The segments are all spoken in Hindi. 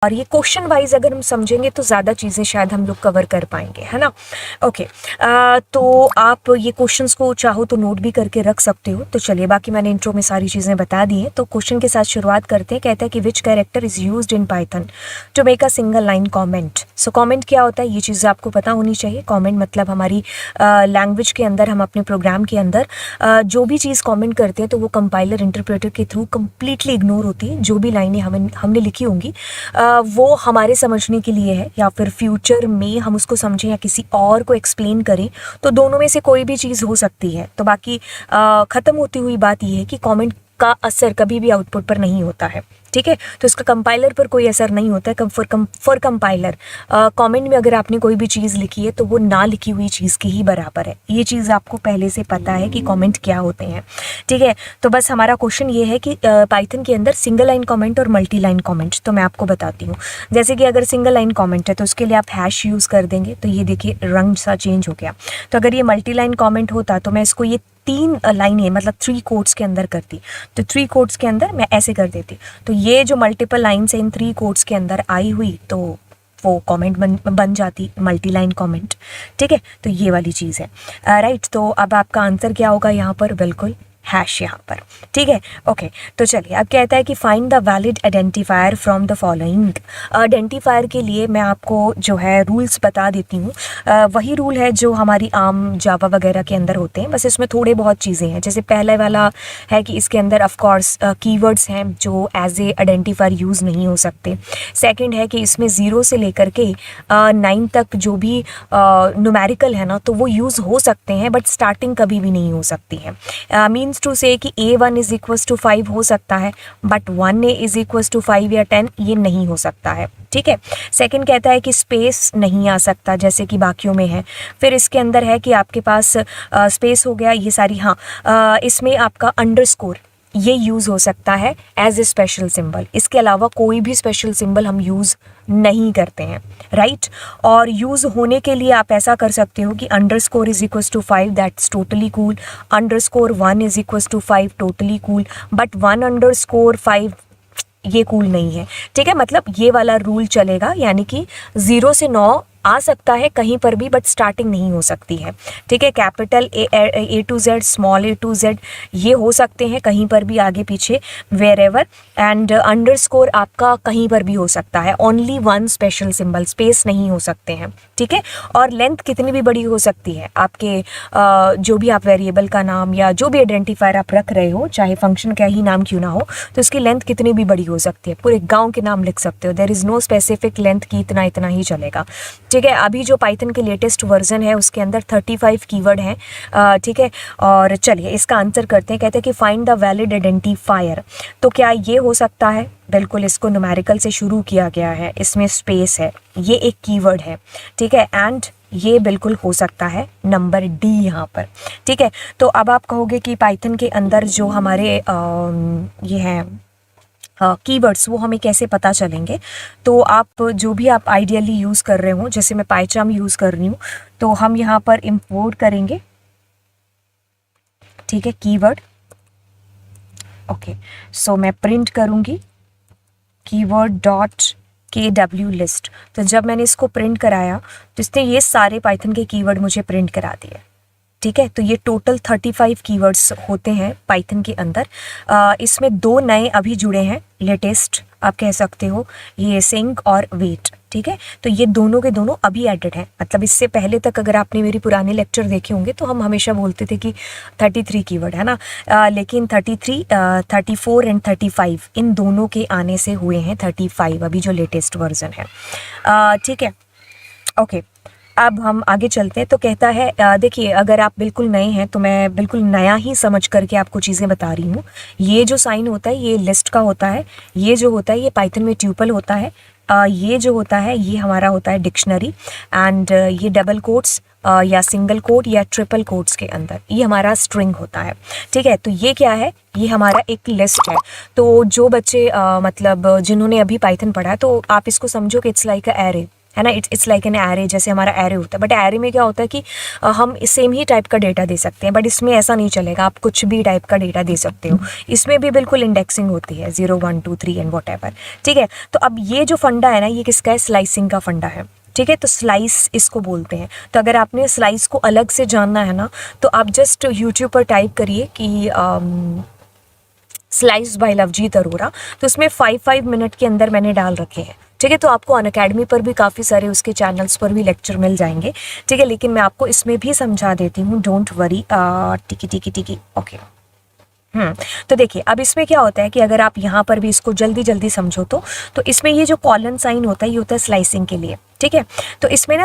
और ये क्वेश्चन वाइज अगर हम समझेंगे तो ज़्यादा चीज़ें शायद हम लोग कवर कर पाएंगे, है ना। ओके, तो आप ये क्वेश्चंस को चाहो तो नोट भी करके रख सकते हो। तो चलिए, बाकी मैंने इंट्रो में सारी चीज़ें बता दी हैं। तो क्वेश्चन के साथ शुरुआत करते हैं। कहता है कि which character is used in Python to make a single line comment. So comment क्या होता है, ये चीज़ आपको पता होनी चाहिए। कॉमेंट मतलब हमारी लैंग्वेज के अंदर, हम अपने प्रोग्राम के अंदर जो भी चीज़ कॉमेंट करते हैं तो वो कंपाइलर इंटरप्रेटर के थ्रू कम्प्लीटली इग्नोर होती है। जो भी लाइनें हमने लिखी होंगी वो हमारे समझने के लिए है, या फिर फ्यूचर में हम उसको समझें या किसी और को एक्सप्लेन करें, तो दोनों में से कोई भी चीज़ हो सकती है। तो बाकी ख़त्म होती हुई बात यह है कि कमेंट का असर कभी भी आउटपुट पर नहीं होता है, ठीक है। तो इसका कंपाइलर पर कोई असर नहीं होता है। फॉर कंपाइलर कमेंट में अगर आपने कोई भी चीज़ लिखी है तो वो ना लिखी हुई चीज़ के ही बराबर है। ये चीज़ आपको पहले से पता है कि कमेंट क्या होते हैं, ठीक है। तो बस हमारा क्वेश्चन ये है कि पाइथन के अंदर सिंगल लाइन कमेंट और मल्टी लाइन कमेंट, तो मैं आपको बताती हूँ। जैसे कि अगर सिंगल लाइन कमेंट है तो उसके लिए आप हैश यूज़ कर देंगे, तो ये देखिए रंग सा चेंज हो गया। तो अगर ये मल्टी लाइन कमेंट होता तो मैं इसको ये 3 लाइनें मतलब 3 कोट्स के अंदर करती, तो 3 कोट्स के अंदर मैं ऐसे कर देती। तो ये जो मल्टीपल लाइन्स हैं इन 3 कोट्स के अंदर आई हुई, तो वो कमेंट बन जाती मल्टी लाइन कमेंट, ठीक है। तो ये वाली चीज़ है, राइट। तो अब आपका आंसर क्या होगा यहाँ पर, बिल्कुल हैश यहाँ पर, ठीक है। ओके, तो चलिए अब कहता है कि find the valid identifier from the following. Identifier के लिए मैं आपको जो है रूल्स बता देती हूँ। वही रूल है जो हमारी आम जावा वगैरह के अंदर होते हैं, बस इसमें थोड़े बहुत चीज़ें हैं। जैसे पहले वाला है कि इसके अंदर ऑफ कोर्स कीवर्ड्स हैं जो एज ए आइडेंटिफायर यूज़ नहीं हो सकते। सेकंड है कि इसमें 0 से लेकर के 9 तक जो भी न्यूमेरिकल है ना, तो वो यूज़ हो सकते हैं, बट स्टार्टिंग कभी भी नहीं हो सकती है। मीन्स टू से कि A1 इज इक्वल्स टू 5 हो सकता है, but 1A is equals to 5 या 10 ये नहीं हो सकता है, ठीक है। सेकंड कहता है कि स्पेस नहीं आ सकता जैसे कि बाकियों में है। फिर इसके अंदर है कि आपके पास स्पेस हो गया, ये सारी, हाँ इसमें आपका अंडरस्कोर ये यूज़ हो सकता है एज ए स्पेशल सिंबल। इसके अलावा कोई भी स्पेशल सिंबल हम यूज़ नहीं करते हैं, राइट। और यूज़ होने के लिए आप ऐसा कर सकते हो कि underscore is equals to 5, that's totally cool. Underscore 1 is equals to 5, totally cool. But 1 underscore 5 ये कूल नहीं है, ठीक है। मतलब ये वाला रूल चलेगा, यानी कि 0 से 9 आ सकता है कहीं पर भी, बट स्टार्टिंग नहीं हो सकती है, ठीक है। Capital A to Z, small A to Z ये हो सकते हैं कहीं पर भी, आगे पीछे, वेर एवर। एंड अंडरस्कोर आपका कहीं पर भी हो सकता है, ओनली 1 स्पेशल सिंबल, स्पेस नहीं हो सकते हैं, ठीक है। और लेंथ कितनी भी बड़ी हो सकती है आपके जो भी आप वेरिएबल का नाम या जो भी आइडेंटिफायर आप रख रहे हो, चाहे फंक्शन का ही नाम क्यों ना हो, तो उसकी लेंथ कितनी भी बड़ी हो सकती है। पूरे गाँव के नाम लिख सकते हो, there is no specific length की इतना इतना ही चलेगा, ठीक है। अभी जो पाइथन के लेटेस्ट वर्जन है उसके अंदर 35 कीवर्ड हैं, ठीक है। और चलिए इसका आंसर करते हैं। कहते हैं कि फाइंड द वैलिड आइडेंटिफायर। तो क्या ये हो सकता है, बिल्कुल इसको न्यूमेरिकल से शुरू किया गया है, इसमें स्पेस है, ये एक कीवर्ड है, ठीक है। एंड ये बिल्कुल हो सकता है नंबर डी यहाँ पर, ठीक है। तो अब आप कहोगे कि पाइथन के अंदर जो हमारे ये हैं कीवर्ड्स वो हमें कैसे पता चलेंगे। तो आप जो भी आप आइडियली यूज़ कर रहे हो, जैसे मैं पाइचार्म यूज़ कर रही हूँ, तो हम यहाँ पर इंपोर्ट करेंगे, ठीक है, कीवर्ड। ओके, सो मैं प्रिंट करूँगी कीवर्ड डॉट KW लिस्ट। तो जब मैंने इसको प्रिंट कराया तो इसने ये सारे पाइथन के कीवर्ड मुझे प्रिंट करा दिए, ठीक है। तो ये टोटल 35 कीवर्ड्स होते हैं पाइथन के अंदर। इसमें 2 नए अभी जुड़े हैं, लेटेस्ट आप कह सकते हो, ये सिंक और वेट, ठीक है। तो ये दोनों के दोनों अभी एडेड हैं। मतलब इससे पहले तक अगर आपने मेरी पुराने लेक्चर देखे होंगे तो हम हमेशा बोलते थे कि 33 कीवर्ड है ना, लेकिन 33, 34 एंड 35 इन दोनों के आने से हुए हैं 35 अभी जो लेटेस्ट वर्जन है, ठीक है। ओके, अब हम आगे चलते हैं। तो कहता है देखिए अगर आप बिल्कुल नए हैं तो मैं बिल्कुल नया ही समझ करके आपको चीज़ें बता रही हूँ। ये जो साइन होता है ये लिस्ट का होता है, ये जो होता है ये पाइथन में ट्यूपल होता है, ये जो होता है ये हमारा होता है डिक्शनरी। एंड ये डबल कोट्स या सिंगल कोट या ट्रिपल कोट्स के अंदर ये हमारा स्ट्रिंग होता है, ठीक है। तो ये क्या है, ये हमारा एक लिस्ट है। तो जो बच्चे मतलब जिन्होंने अभी पाइथन पढ़ा है तो आप इसको समझो कि इट्स लाइक अ एरे, है ना। इट्स लाइक एन एरे, जैसे हमारा एरे होता है, बट एरे में क्या होता है कि हम सेम ही टाइप का डेटा दे सकते हैं, बट इसमें ऐसा नहीं चलेगा, आप कुछ भी टाइप का डेटा दे सकते हो। इसमें भी बिल्कुल इंडेक्सिंग होती है 0 1 2 3 एंड वॉट एवर, ठीक है। तो अब ये जो फंडा है ना, ये किसका है, स्लाइसिंग का फंडा है, ठीक है। तो स्लाइस इसको बोलते हैं। तो अगर आपने स्लाइस को अलग से जानना है ना, तो आप जस्ट यूट्यूब पर टाइप करिए कि स्लाइस बाय लवजीत अरोरा, तो उसमें 5 मिनट के अंदर मैंने डाल रखे हैं, ठीक है। तो आपको अनअकैडमी पर भी काफ़ी सारे उसके चैनल्स पर भी लेक्चर मिल जाएंगे, ठीक है। लेकिन मैं आपको इसमें भी समझा देती हूँ, डोंट वरी। टिकी ओके। तो देखिए अब इसमें क्या होता है कि अगर आप यहाँ पर भी इसको जल्दी जल्दी समझो तो इसमें ये जो कॉलन साइन होता है, ये होता है स्लाइसिंग के लिए, ठीक है। तो इसमें ना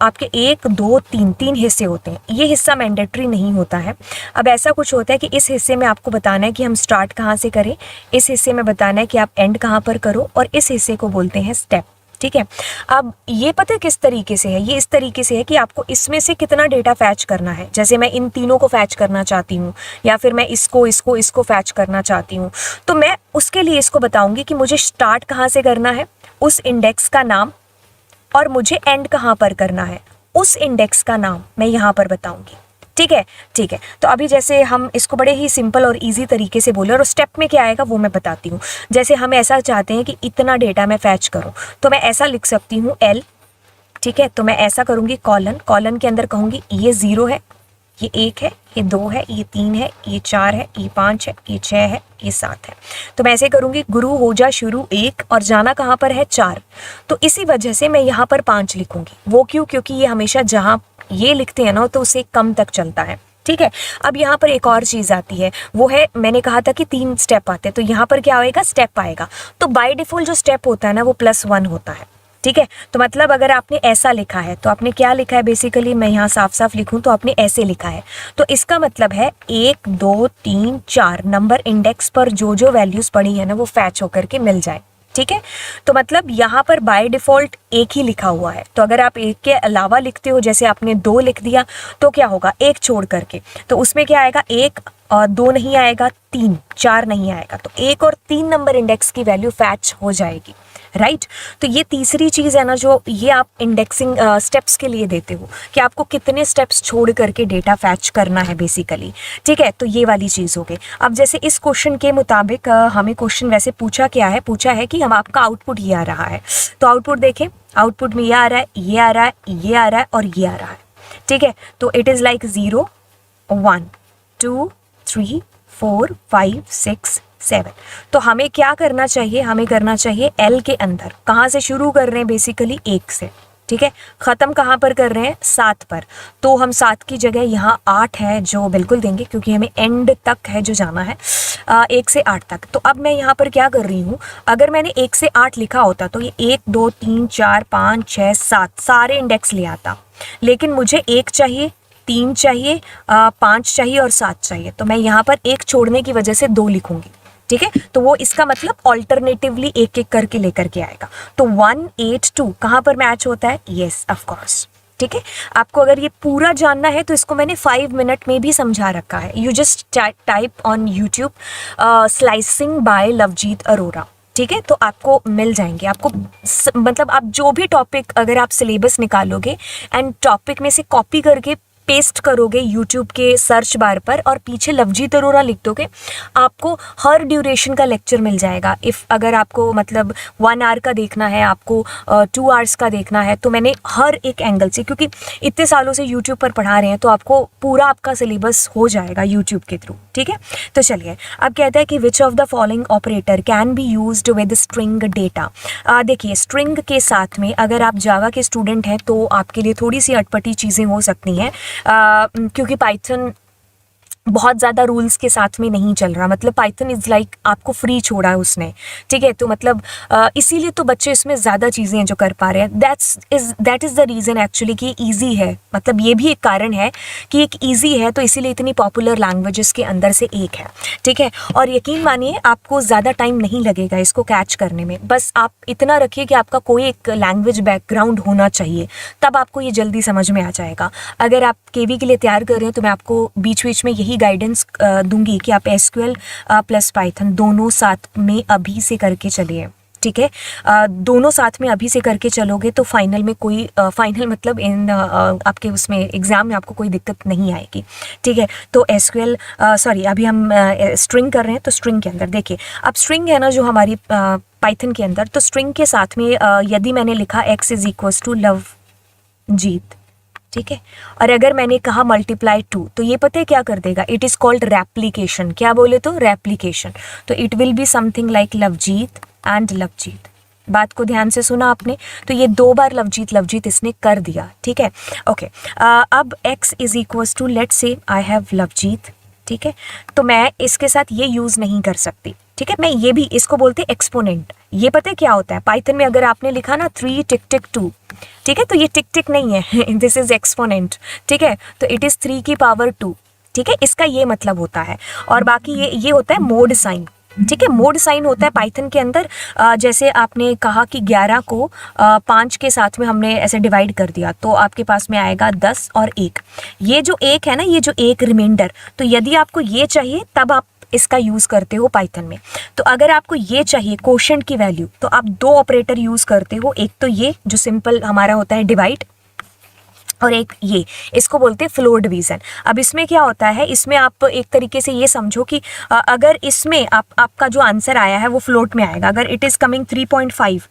आपके 1 2 3 हिस्से होते हैं, ये हिस्सा मैंडेटरी नहीं होता है। अब ऐसा कुछ होता है कि इस हिस्से में आपको बताना है कि हम स्टार्ट कहाँ से करें, इस हिस्से में बताना है कि आप एंड कहाँ पर करो, और इस हिस्से को बोलते हैं स्टेप, ठीक है। अब ये पता है किस तरीके से है, ये इस तरीके से है कि आपको इसमें से कितना डेटा फैच करना है। जैसे मैं इन तीनों को फैच करना चाहती हूँ, या फिर मैं इसको फैच करना चाहती हूँ, तो मैं उसके लिए इसको बताऊंगी कि मुझे स्टार्ट कहाँ से करना है, उस इंडेक्स का नाम, और मुझे एंड कहाँ पर करना है, उस इंडेक्स का नाम मैं यहाँ पर बताऊंगी, ठीक है। ठीक है, तो अभी जैसे हम इसको बड़े ही सिंपल और इजी तरीके से बोले, और स्टेप में क्या आएगा वो मैं बताती हूँ। जैसे हम ऐसा चाहते हैं कि इतना डेटा मैं फैच करूँ, तो मैं ऐसा लिख सकती हूँ L, ठीक है। तो मैं ऐसा करूँगी, कॉलन के अंदर कहूँगी ये 0 है, ये 1 है, ये 2 है, ये 3 है, ये 4 है, ये 5 है, ये 6 है, ये 7 है। तो मैं ऐसे करूँगी, गुरु हो जा शुरू 1, और जाना कहाँ पर है 4। तो इसी वजह से मैं यहाँ पर 5 लिखूँगी। वो क्यों, क्योंकि ये हमेशा जहाँ ये लिखते हैं ना, तो उसे कम तक चलता है, ठीक है। अब यहाँ पर एक और चीज़ आती है, वो है, मैंने कहा था कि 3 स्टेप आते हैं, तो यहाँ पर क्या आएगा, स्टेप आएगा। तो बाय डिफ़ॉल्ट जो स्टेप होता है ना, वो +1 होता है, ठीक है। तो मतलब अगर आपने ऐसा लिखा है, तो आपने क्या लिखा है, बेसिकली मैं यहाँ साफ साफ लिखूँ तो आपने ऐसे लिखा है, तो इसका मतलब है 1 2 3 4 नंबर इंडेक्स पर जो जो वैल्यूज़ पड़ी है ना, वो फैच होकर के मिल जाए, ठीक है। तो मतलब यहाँ पर बाय डिफ़ॉल्ट 1 ही लिखा हुआ है, तो अगर आप 1 के अलावा लिखते हो, जैसे आपने 2 लिख दिया, तो क्या होगा, 1 छोड़ करके, तो उसमें क्या आएगा, 1 और 2 नहीं आएगा, 3 4 नहीं आएगा, तो 1 और 3 नंबर इंडेक्स की वैल्यू फैच हो जाएगी, राइट। तो ये तीसरी चीज़ है ना, जो ये आप इंडेक्सिंग स्टेप्स के लिए देते हो कि आपको कितने स्टेप्स छोड़ करके डेटा फैच करना है बेसिकली, ठीक है। तो ये वाली चीज़ हो गई। अब जैसे इस क्वेश्चन के मुताबिक हमें क्वेश्चन वैसे पूछा क्या है, पूछा है कि हम आपका आउटपुट ये आ रहा है, तो आउटपुट देखें, आउटपुट में ये आ रहा है, ये आ रहा है, ये आ रहा है और ये आ रहा है, ठीक है। तो इट इज़ लाइक 0 1 2 3 4 5 6 7। तो हमें क्या करना चाहिए, हमें करना चाहिए L के अंदर, कहाँ से शुरू कर रहे हैं, बेसिकली 1 से, ठीक है। ख़त्म कहाँ पर कर रहे हैं, 7 पर, तो हम 7 की जगह यहाँ 8 है जो बिल्कुल देंगे, क्योंकि हमें एंड तक है जो जाना है, 1 से 8 तक। तो अब मैं यहाँ पर क्या कर रही हूँ, अगर मैंने 1 से 8 लिखा होता तो ये 1 2 3 4 5 6 7 सारे इंडेक्स ले आता, लेकिन मुझे 1 चाहिए, 3 चाहिए, 5 चाहिए और 7 चाहिए, तो मैं यहाँ पर 1 छोड़ने की वजह से 2 लिखूंगी, ठीक है। तो वो इसका मतलब ऑल्टरनेटिवली एक एक करके लेकर के आएगा। तो 1 8 2 कहाँ पर मैच होता है, यस ऑफ कोर्स, ठीक है। आपको अगर ये पूरा जानना है तो इसको मैंने 5 मिनट में भी समझा रखा है। You just type on YouTube slicing by Lovejeet Arora, ठीक है। तो आपको मिल जाएंगे, आपको मतलब आप जो भी टॉपिक, अगर आप सिलेबस निकालोगे एंड टॉपिक में से कॉपी करके पेस्ट करोगे यूट्यूब के सर्च बार पर और पीछे लवजीत अरोरा लिख दोगे, आपको हर ड्यूरेशन का लेक्चर मिल जाएगा। इफ़ अगर आपको मतलब 1 आवर का देखना है, आपको 2 आवर्स का देखना है, तो मैंने हर एक एंगल से, क्योंकि इतने सालों से यूट्यूब पर पढ़ा रहे हैं, तो आपको पूरा आपका सिलेबस हो जाएगा यूट्यूब के थ्रू, ठीक है। तो चलिए, अब कहता है कि which of the following operator can be used with string data. देखिए, स्ट्रिंग के साथ में अगर आप जावा के स्टूडेंट हैं तो आपके लिए थोड़ी सी अटपटी चीज़ें हो सकती हैं, क्योंकि पाइथन बहुत ज़्यादा रूल्स के साथ में नहीं चल रहा। मतलब पाइथन इज़ लाइक आपको फ्री छोड़ा है उसने, ठीक है। तो मतलब इसीलिए तो बच्चे इसमें ज़्यादा चीज़ें जो कर पा रहे हैं, that is the reason actually कि ईजी है। मतलब ये भी एक कारण है कि एक ईजी है, तो इसीलिए इतनी पॉपुलर लैंग्वेजेस के अंदर से एक है, ठीक है। और यकीन मानिए आपको ज़्यादा टाइम नहीं लगेगा इसको कैच करने में। बस आप इतना रखिए कि आपका कोई एक लैंग्वेज बैकग्राउंड होना चाहिए, तब आपको ये जल्दी समझ में आ जाएगा। अगर आप केवी के लिए तैयार कर रहे हैं तो मैं आपको बीच बीच में यही गाइडेंस दूंगी कि आप एसक्यूएल प्लस पाइथन दोनों साथ में अभी से करके चलिए, ठीक है। दोनों साथ में अभी से करके चलोगे तो फाइनल में कोई फाइनल मतलब इन आपके उसमें एग्ज़ाम में आपको कोई दिक्कत नहीं आएगी, ठीक है। तो एसक्यूएल सॉरी अभी हम स्ट्रिंग कर रहे हैं, तो स्ट्रिंग के अंदर देखिए, अब स्ट्रिंग है ना जो हमारी पाइथन के अंदर, तो स्ट्रिंग के साथ में यदि मैंने लिखा x is equals to Lovejeet, ठीक है, और अगर मैंने कहा मल्टीप्लाई 2, तो ये पता है क्या कर देगा, इट इज़ कॉल्ड रेप्लिकेशन। क्या बोले तो रेप्लिकेशन, तो it will be something like Lovejeet and Lovejeet. बात को ध्यान से सुना आपने, तो ये 2 बार लवजीत लवजीत इसने कर दिया, ठीक है। ओके, अब x is equals to let's say I have Lovejeet, ठीक है, तो मैं इसके साथ ये यूज़ नहीं कर सकती, ठीक है। मैं ये भी, इसको बोलते हैं एक्सपोनेंट। ये पता है क्या होता है पाइथन में, अगर आपने लिखा ना 3 टिक टिक 2, ठीक है, तो ये टिक टिक नहीं है, दिस इज एक्सपोनेंट, ठीक है, तो इट इज़ 3 की पावर 2, ठीक है, इसका ये मतलब होता है। और बाकी ये होता है मोड साइन, ठीक है। मोड साइन होता है पाइथन के अंदर, जैसे आपने कहा कि 11 को 5 के साथ में हमने ऐसे डिवाइड कर दिया, तो आपके पास में आएगा 10 और 1। ये जो 1 है ना, ये जो 1 रिमाइंडर, तो यदि आपको ये चाहिए तब आप इसका यूज़ करते हो पाइथन में। तो अगर आपको ये चाहिए कोशेंट की वैल्यू, तो आप 2 ऑपरेटर यूज़ करते हो, एक तो ये जो सिंपल हमारा होता है डिवाइड, और एक ये, इसको बोलते हैं फ्लोर डिवीज़न। अब इसमें क्या होता है, इसमें आप एक तरीके से ये समझो कि अगर इसमें आपका जो आंसर आया है वो फ्लोट में आएगा, अगर इट इज़ कमिंग 3.5,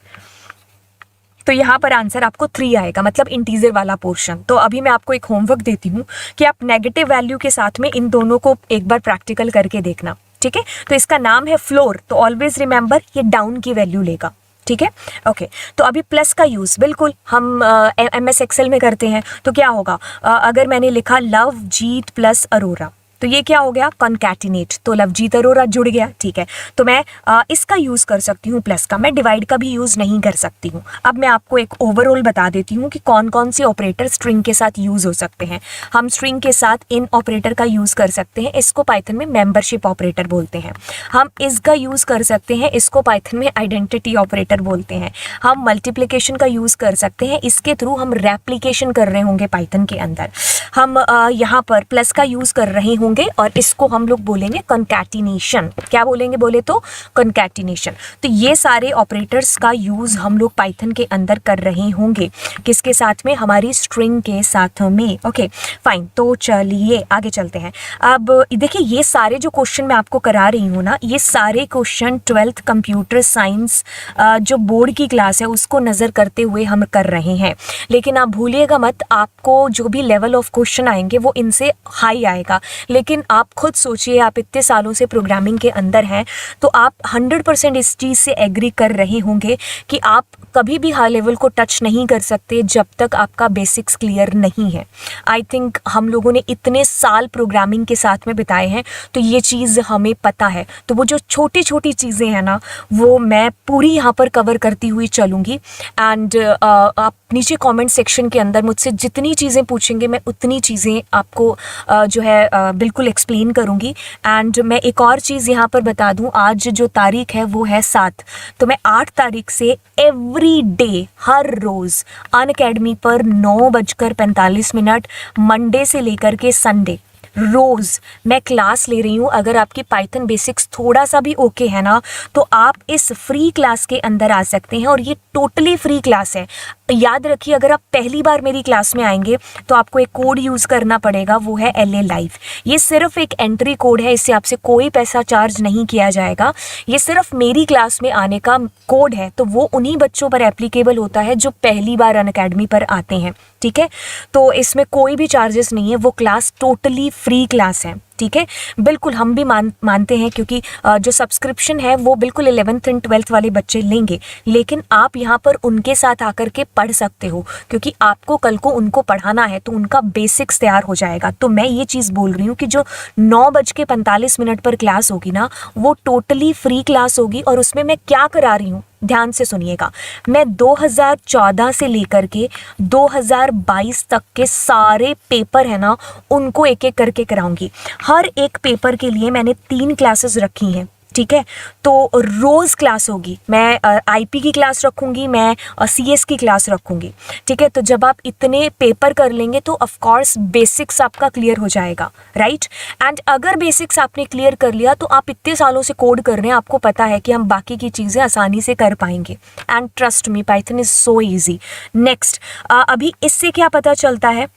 तो यहाँ पर आंसर आपको 3 आएगा, मतलब इंटीजर वाला पोर्शन। तो अभी मैं आपको एक होमवर्क देती हूँ कि आप नेगेटिव वैल्यू के साथ में इन दोनों को एक बार प्रैक्टिकल करके देखना, ठीक है। तो इसका नाम है फ्लोर, तो ऑलवेज रिमेंबर ये डाउन की वैल्यू लेगा, ठीक है। ओके, तो अभी प्लस का यूज़ बिल्कुल हम MS एक्सेल में करते हैं, तो क्या होगा, अगर मैंने लिखा लवजीत प्लस अरोरा, तो ये क्या हो गया, कॉन्कैटिनेट, तो लवजीत अरोरा जुड़ गया, ठीक है। तो मैं इसका यूज़ कर सकती हूँ प्लस का, मैं डिवाइड का भी यूज़ नहीं कर सकती हूँ। अब मैं आपको एक ओवरऑल बता देती हूँ कि कौन कौन से ऑपरेटर स्ट्रिंग के साथ यूज़ हो सकते हैं। हम स्ट्रिंग के साथ इन ऑपरेटर का यूज़ कर सकते हैं, इसको पाइथन में मेंबरशिप ऑपरेटर बोलते हैं। हम इसका यूज़ कर सकते हैं, इसको पाइथन में आइडेंटिटी ऑपरेटर बोलते हैं। हम मल्टीप्लिकेशन का यूज़ कर सकते हैं, इसके थ्रू हम रेप्लिकेशन कर रहे होंगे पाइथन के अंदर। हम यहाँ पर प्लस का यूज़ कर रहे होंगे, और इसको हम लोग बोलेंगे कॉन्कैटिनेशन। क्या बोलेंगे बोले तो कॉन्कैटिनेशन। तो ये सारे ऑपरेटर्स का यूज़ हम लोग पाइथन के अंदर कर रहे होंगे, किसके साथ में, हमारी स्ट्रिंग के साथ में। ओके फाइन, तो चलिए आगे चलते हैं। अब देखिए, ये सारे जो क्वेश्चन मैं आपको करा रही हूँ ना, ये सारे क्वेश्चन 12th कंप्यूटर साइंस जो बोर्ड की क्लास है उसको नज़र करते हुए हम कर रहे हैं। लेकिन आप भूलिएगा मत, आपको जो भी लेवल ऑफ क्वेश्चन आएंगे वो इनसे हाई आएगा। लेकिन आप खुद सोचिए, आप इतने सालों से प्रोग्रामिंग के अंदर हैं, तो आप 100% इस चीज़ से एग्री कर रहे होंगे कि आप कभी भी हाई लेवल को टच नहीं कर सकते जब तक आपका बेसिक्स क्लियर नहीं है। आई थिंक हम लोगों ने इतने साल प्रोग्रामिंग के साथ में बिताए हैं, तो ये चीज़ हमें पता है। तो वो जो छोटी छोटी चीज़ें हैं ना, वो मैं पूरी यहाँ पर कवर करती हुई चलूँगी। एंड आप नीचे कमेंट सेक्शन के अंदर मुझसे जितनी चीज़ें पूछेंगे, मैं उतनी चीज़ें आपको जो है बिल्कुल एक्सप्लेन करूँगी। एंड मैं एक और चीज़ यहाँ पर बता दूँ, आज जो तारीख है वो है 7, तो मैं 8 तारीख से एवरी डे, हर रोज़ अनअकैडमी पर 9:45 मंडे से लेकर के संडे रोज़ मैं क्लास ले रही हूँ। अगर आपकी पाइथन बेसिक्स थोड़ा सा भी ओके है ना, तो आप इस फ्री क्लास के अंदर आ सकते हैं, और ये टोटली फ्री क्लास है। याद रखिए, अगर आप पहली बार मेरी क्लास में आएंगे तो आपको एक कोड यूज़ करना पड़ेगा, वो है LA लाइव। ये सिर्फ एक एंट्री कोड है, इससे आपसे कोई पैसा चार्ज नहीं किया जाएगा। ये सिर्फ मेरी क्लास में आने का कोड है, तो वो उन्हीं बच्चों पर एप्लीकेबल होता है जो पहली बार अनअकैडमी पर आते हैं, ठीक है। तो इसमें कोई भी चार्जेस नहीं है, वो क्लास टोटली फ्री क्लास है, ठीक है। बिल्कुल हम भी मानते हैं, क्योंकि जो सब्सक्रिप्शन है वो बिल्कुल 11th एंड 12th वाले बच्चे लेंगे, लेकिन आप यहाँ पर उनके साथ आकर के पढ़ सकते हो, क्योंकि आपको कल को उनको पढ़ाना है, तो उनका बेसिक्स तैयार हो जाएगा। तो मैं ये चीज़ बोल रही हूँ कि जो 9:45 पर क्लास होगी ना, वो टोटली फ्री क्लास होगी। और उसमें मैं क्या करा रही हूँ, ध्यान से सुनिएगा, मैं 2014 से लेकर के 2022 तक के सारे पेपर है ना, उनको एक एक करके कराऊंगी। हर एक पेपर के लिए मैंने 3 क्लासेस रखी हैं, ठीक है। तो रोज़ क्लास होगी, मैं आईपी की क्लास रखूँगी, मैं सीएस की क्लास रखूँगी, ठीक है। तो जब आप इतने पेपर कर लेंगे तो ऑफ कोर्स बेसिक्स आपका क्लियर हो जाएगा, राइट। एंड अगर बेसिक्स आपने क्लियर कर लिया तो आप इतने सालों से कोड कर रहे हैं, आपको पता है कि हम बाकी की चीज़ें आसानी से कर पाएंगे। And trust me, Python is so easy. Next, अभी इससे क्या पता चलता है,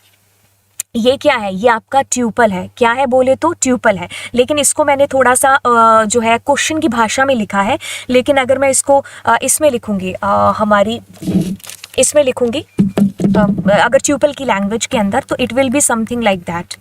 ये क्या है, ये आपका ट्यूपल है। क्या है बोले तो ट्यूपल है, लेकिन इसको मैंने थोड़ा सा जो है क्वेश्चन की भाषा में लिखा है। लेकिन अगर मैं इसको इसमें लिखूंगी, हमारी इसमें लिखूंगी अगर ट्यूपल की लैंग्वेज के अंदर, तो it will be something like that,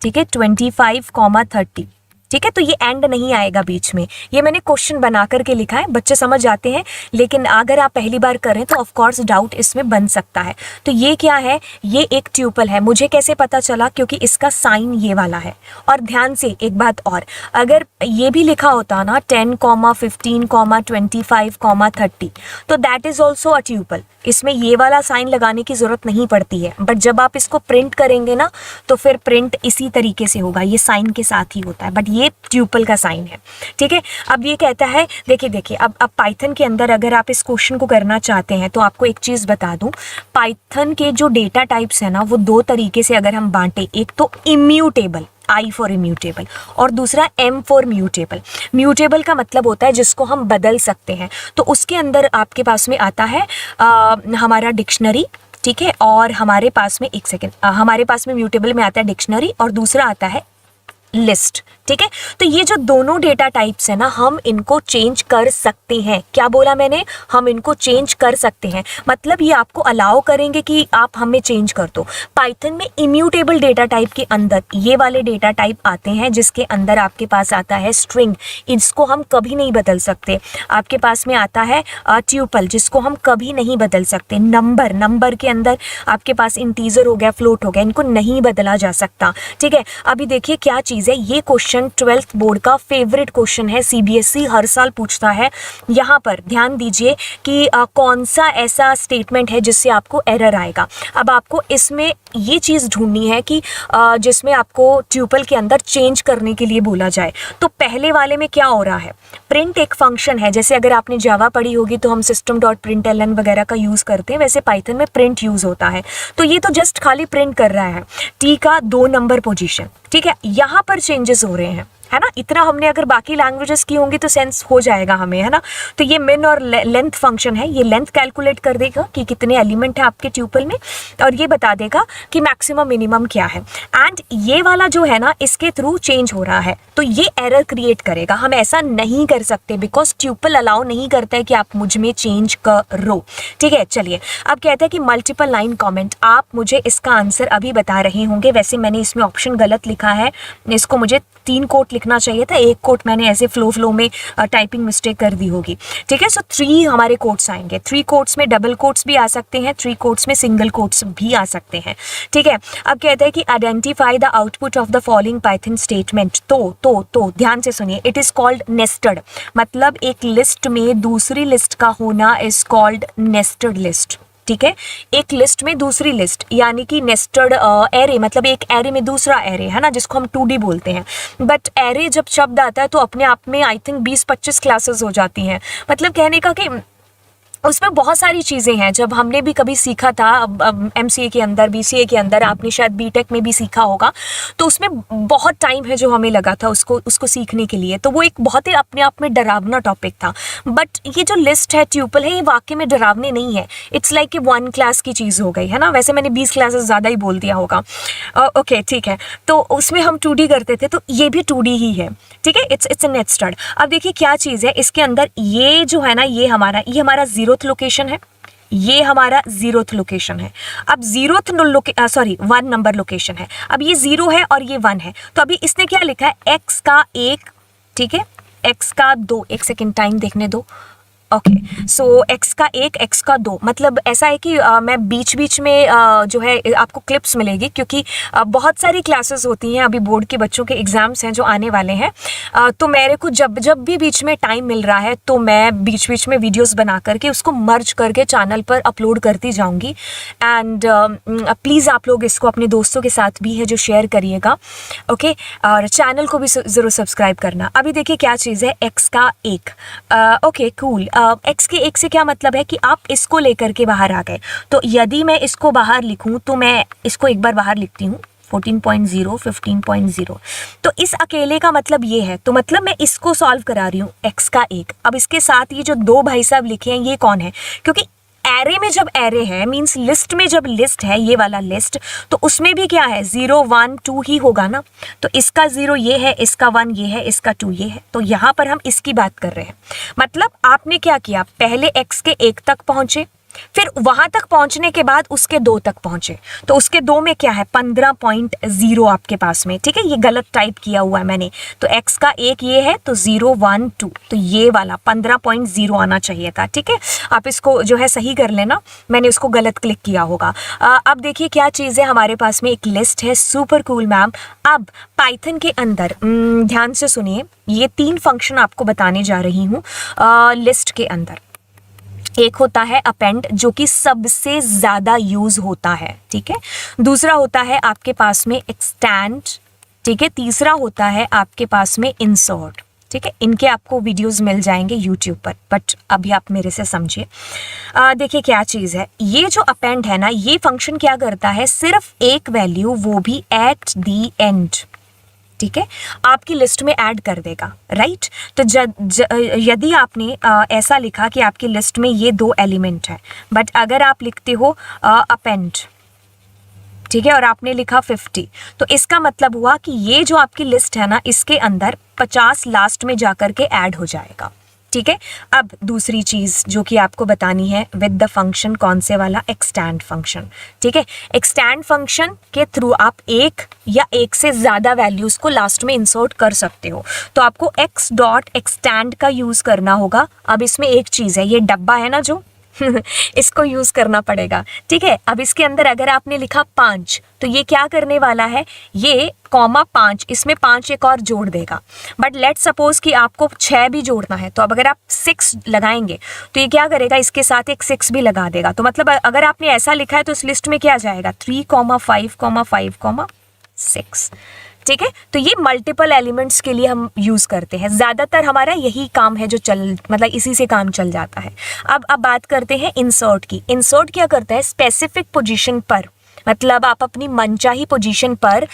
ठीक है। 25,30, ठीक है। तो ये एंड नहीं आएगा बीच में, ये मैंने क्वेश्चन बना करके लिखा है, बच्चे समझ जाते हैं। लेकिन अगर आप पहली बार करें तो ऑफ कोर्स डाउट इसमें बन सकता है। तो ये क्या है, ये एक ट्यूपल है। मुझे कैसे पता चला, क्योंकि इसका साइन ये वाला है। और ध्यान से एक बात और, अगर ये भी लिखा होता ना 10, 15, 25, 30, तो that is also a tuple. इसमें ये वाला साइन लगाने की जरूरत नहीं पड़ती है, बट जब आप इसको प्रिंट करेंगे ना तो फिर प्रिंट इसी तरीके से होगा, ये साइन के साथ ही होता है, बट ये ट्यूपल का साइन है, ठीक है। अब ये कहता है, देखिए अब पाइथन के अंदर अगर आप इस क्वेश्चन को करना चाहते हैं तो आपको एक चीज़ बता दूं, पाइथन के जो डेटा टाइप्स है ना वो दो तरीके से अगर हम बांटे, एक तो इम्यूटेबल, I फॉर इम्यूटेबल, और दूसरा M फॉर म्यूटेबल। म्यूटेबल का मतलब होता है जिसको हम बदल सकते हैं। तो उसके अंदर आपके पास में आता है हमारा डिक्शनरी, ठीक है। और हमारे पास में, एक सेकेंड, हमारे पास में म्यूटेबल में आता है डिक्शनरी और दूसरा आता है लिस्ट, ठीक है। तो ये जो दोनों डेटा टाइप्स है ना, हम इनको चेंज कर सकते हैं। क्या बोला मैंने, हम इनको चेंज कर सकते हैं, मतलब ये आपको अलाउ करेंगे कि आप हमें चेंज कर दो। पाइथन में इम्यूटेबल डेटा टाइप के अंदर ये वाले डेटा टाइप आते हैं जिसके अंदर आपके पास आता है स्ट्रिंग, इसको हम कभी नहीं बदल सकते। आपके पास में आता है ट्यूपल, जिसको हम कभी नहीं बदल सकते। नंबर के अंदर आपके पास इंटीजर हो गया, फ्लोट हो गया, इनको नहीं बदला जा सकता, ठीक है। अभी देखिए क्या चीज़ है, ये क्वेश्चन 12th बोर्ड का फेवरेट क्वेश्चन है, सीबीएसई हर साल पूछता है। यहाँ पर ध्यान दीजिए कि कौन सा ऐसा स्टेटमेंट है जिससे आपको एरर आएगा। अब आपको इसमें ये चीज़ ढूंढनी है कि जिसमें आपको ट्यूपल के अंदर चेंज करने के लिए बोला जाए। तो पहले वाले में क्या हो रहा है, प्रिंट एक फंक्शन है। जैसे अगर आपने जावा पढ़ी होगी तो हम system.println वगैरह का यूज़ करते हैं, वैसे पाइथन में प्रिंट यूज़ होता है। तो ये तो जस्ट खाली प्रिंट कर रहा है टी का 2 नंबर पोजीशन, ठीक है। यहाँ पर चेंजेस हो रहे हैं, है ना। इतना हमने अगर बाकी लैंग्वेजेस की होंगी तो सेंस हो जाएगा हमें, है ना। तो ये मिन और लेंथ फंक्शन है, ये लेंथ कैलकुलेट कर देगा कि कितने एलिमेंट है आपके ट्यूपल में, और ये बता देगा कि मैक्सिमम मिनिमम क्या है। एंड ये वाला जो है ना, इसके थ्रू चेंज हो रहा है, तो ये एरर क्रिएट करेगा। हम ऐसा नहीं कर सकते बिकॉज ट्यूपल अलाउ नहीं करता है कि आप मुझ में चेंज करो, ठीक है। चलिए, अब कहता है कि मल्टीपल लाइन कॉमेंट, आप मुझे इसका आंसर अभी बता रहे होंगे। वैसे मैंने इसमें ऑप्शन गलत लिखा है, इसको मुझे 3 कोट लिखना चाहिए था, 1 कोट मैंने ऐसे फ्लो में टाइपिंग मिस्टेक कर दी होगी, ठीक है। सो 3 हमारे कोट्स आएंगे। 3 कोट्स में डबल कोट्स भी आ सकते हैं, 3 कोट्स में सिंगल कोट्स भी आ सकते हैं, ठीक है। अब कहते हैं कि identify the output of the following Python statement. तो ध्यान से सुनिए, इट इज कॉल्ड नेस्टेड, मतलब एक लिस्ट में दूसरी लिस्ट का होना इज कॉल्ड नेस्टेड लिस्ट, ठीक है। एक लिस्ट में दूसरी लिस्ट, यानी कि नेस्टेड एरे, मतलब एक एरे में दूसरा एरे, है ना, जिसको हम 2D बोलते हैं। बट एरे जब शब्द आता है तो अपने आप में आई थिंक 20-25 क्लासेस हो जाती हैं। मतलब कहने का कि उसमें बहुत सारी चीज़ें हैं। जब हमने भी कभी सीखा था MCA के अंदर, BCA के अंदर, आपने शायद BTech में भी सीखा होगा, तो उसमें बहुत टाइम है जो हमें लगा था उसको सीखने के लिए। तो वो एक बहुत ही अपने आप में डरावना टॉपिक था। बट ये जो लिस्ट है, ट्यूपल है, ये वाकई में डरावनी नहीं है। इट्स लाइक कि 1 क्लास की चीज़ हो गई, है ना। वैसे मैंने 20 क्लासेस ज़्यादा ही बोल दिया होगा, ओके, ठीक है। तो उसमें हम 2D करते थे, तो ये भी 2D ही है, ठीक है। It's a nested. अब देखिए क्या चीज़ है इसके अंदर, ये जो है ना, ये हमारा 0th लोकेशन है, ये हमारा 0th लोकेशन है। अब 1 नंबर लोकेशन है। अब ये 0 है और ये 1 है। तो अभी इसने क्या लिखा है, x का 1, ठीक है, x का 2, 1 सेकेंड टाइम देखने दो, ओके, सो x का 1 x का 2, मतलब ऐसा है कि मैं बीच बीच में जो है आपको क्लिप्स मिलेगी, क्योंकि बहुत सारी क्लासेस होती हैं, अभी बोर्ड के बच्चों के एग्जाम्स हैं जो आने वाले हैं। तो मेरे को जब जब भी बीच में टाइम मिल रहा है तो मैं बीच बीच में वीडियोस बना करके उसको मर्ज करके चैनल पर अपलोड करती जाऊंगी। एंड प्लीज़ आप लोग इसको अपने दोस्तों के साथ भी है जो शेयर करिएगा, ओके। और चैनल को भी ज़रूर सब्सक्राइब करना। अभी देखिए क्या चीज़ है, x का 1, ओके कूल। x के 1 से क्या मतलब है कि आप इसको लेकर के बाहर आ गए। तो यदि मैं इसको बाहर लिखूं तो मैं इसको एक बार बाहर लिखती हूँ, 14.0 15.0, तो इस अकेले का मतलब ये है। तो मतलब मैं इसको सॉल्व करा रही हूँ, x का 1। अब इसके साथ ये जो 2 भाई साहब लिखे हैं ये कौन है, क्योंकि एरे में जब एरे है मींस लिस्ट में जब लिस्ट है, ये वाला लिस्ट, तो उसमें भी क्या है 0 1 2 ही होगा ना। तो इसका 0 ये है, इसका 1 ये है, इसका 2 ये है। तो यहाँ पर हम इसकी बात कर रहे हैं। मतलब आपने क्या किया, पहले x के 1 तक पहुंचे, फिर वहां तक पहुंचने के बाद उसके 2 तक पहुंचे। तो उसके 2 में क्या है 15.0 आपके पास में, ठीक है। ये गलत टाइप किया हुआ है मैंने, तो x का 1 ये है, तो 0 1 2, तो ये वाला 15.0 आना चाहिए था, ठीक है। आप इसको जो है सही कर लेना, मैंने उसको गलत क्लिक किया होगा। अब देखिए क्या चीज़ है, हमारे पास में एक लिस्ट है, सुपर कूल मैम। अब पाइथन के अंदर ध्यान से सुनिए, ये 3 फंक्शन आपको बताने जा रही हूँ लिस्ट के अंदर। एक होता है अपेंड, जो कि सबसे ज़्यादा यूज़ होता है, ठीक है। दूसरा होता है आपके पास में एक्सटेंड, ठीक है। तीसरा होता है आपके पास में इंसर्ट, ठीक है। इनके आपको वीडियोस मिल जाएंगे यूट्यूब पर, बट अभी आप मेरे से समझिए। देखिए क्या चीज़ है, ये जो अपेंड है ना, ये फंक्शन क्या करता है, सिर्फ एक वैल्यू, वो भी एट दी एंड, ठीक है, आपकी लिस्ट में ऐड कर देगा, राइट। तो यदि आपने ऐसा लिखा कि आपकी लिस्ट में ये 2 एलिमेंट है, बट अगर आप लिखते हो अपेंड, ठीक है, और आपने लिखा 50, तो इसका मतलब हुआ कि ये जो आपकी लिस्ट है ना, इसके अंदर 50 लास्ट में जाकर के ऐड हो जाएगा, ठीक है। अब दूसरी चीज़ जो कि आपको बतानी है विद द फंक्शन, कौन से वाला, एक्सटेंड फंक्शन, ठीक है। एक्सटेंड फंक्शन के थ्रू आप एक या एक से ज़्यादा वैल्यूज़ को लास्ट में इंसर्ट कर सकते हो। तो आपको x डॉट एक्सटेंड का यूज़ करना होगा। अब इसमें एक चीज़ है, ये डब्बा है ना जो इसको यूज़ करना पड़ेगा, ठीक है। अब इसके अंदर अगर आपने लिखा 5, तो ये क्या करने वाला है, ये कॉमा 5, इसमें 5 एक और जोड़ देगा। बट लेट सपोज कि आपको 6 भी जोड़ना है, तो अब अगर आप 6 लगाएंगे तो ये क्या करेगा, इसके साथ एक 6 भी लगा देगा। तो मतलब अगर आपने ऐसा लिखा है तो इस लिस्ट में क्या जाएगा, 3, 5, 6, ठीक है। तो ये मल्टीपल एलिमेंट्स के लिए हम यूज़ करते हैं, ज़्यादातर हमारा यही काम है जो मतलब इसी से काम चल जाता है। अब बात करते हैं इंसर्ट की। इंसर्ट क्या करता है, स्पेसिफिक पोजीशन पर, मतलब आप अपनी मनचाही पोजीशन पर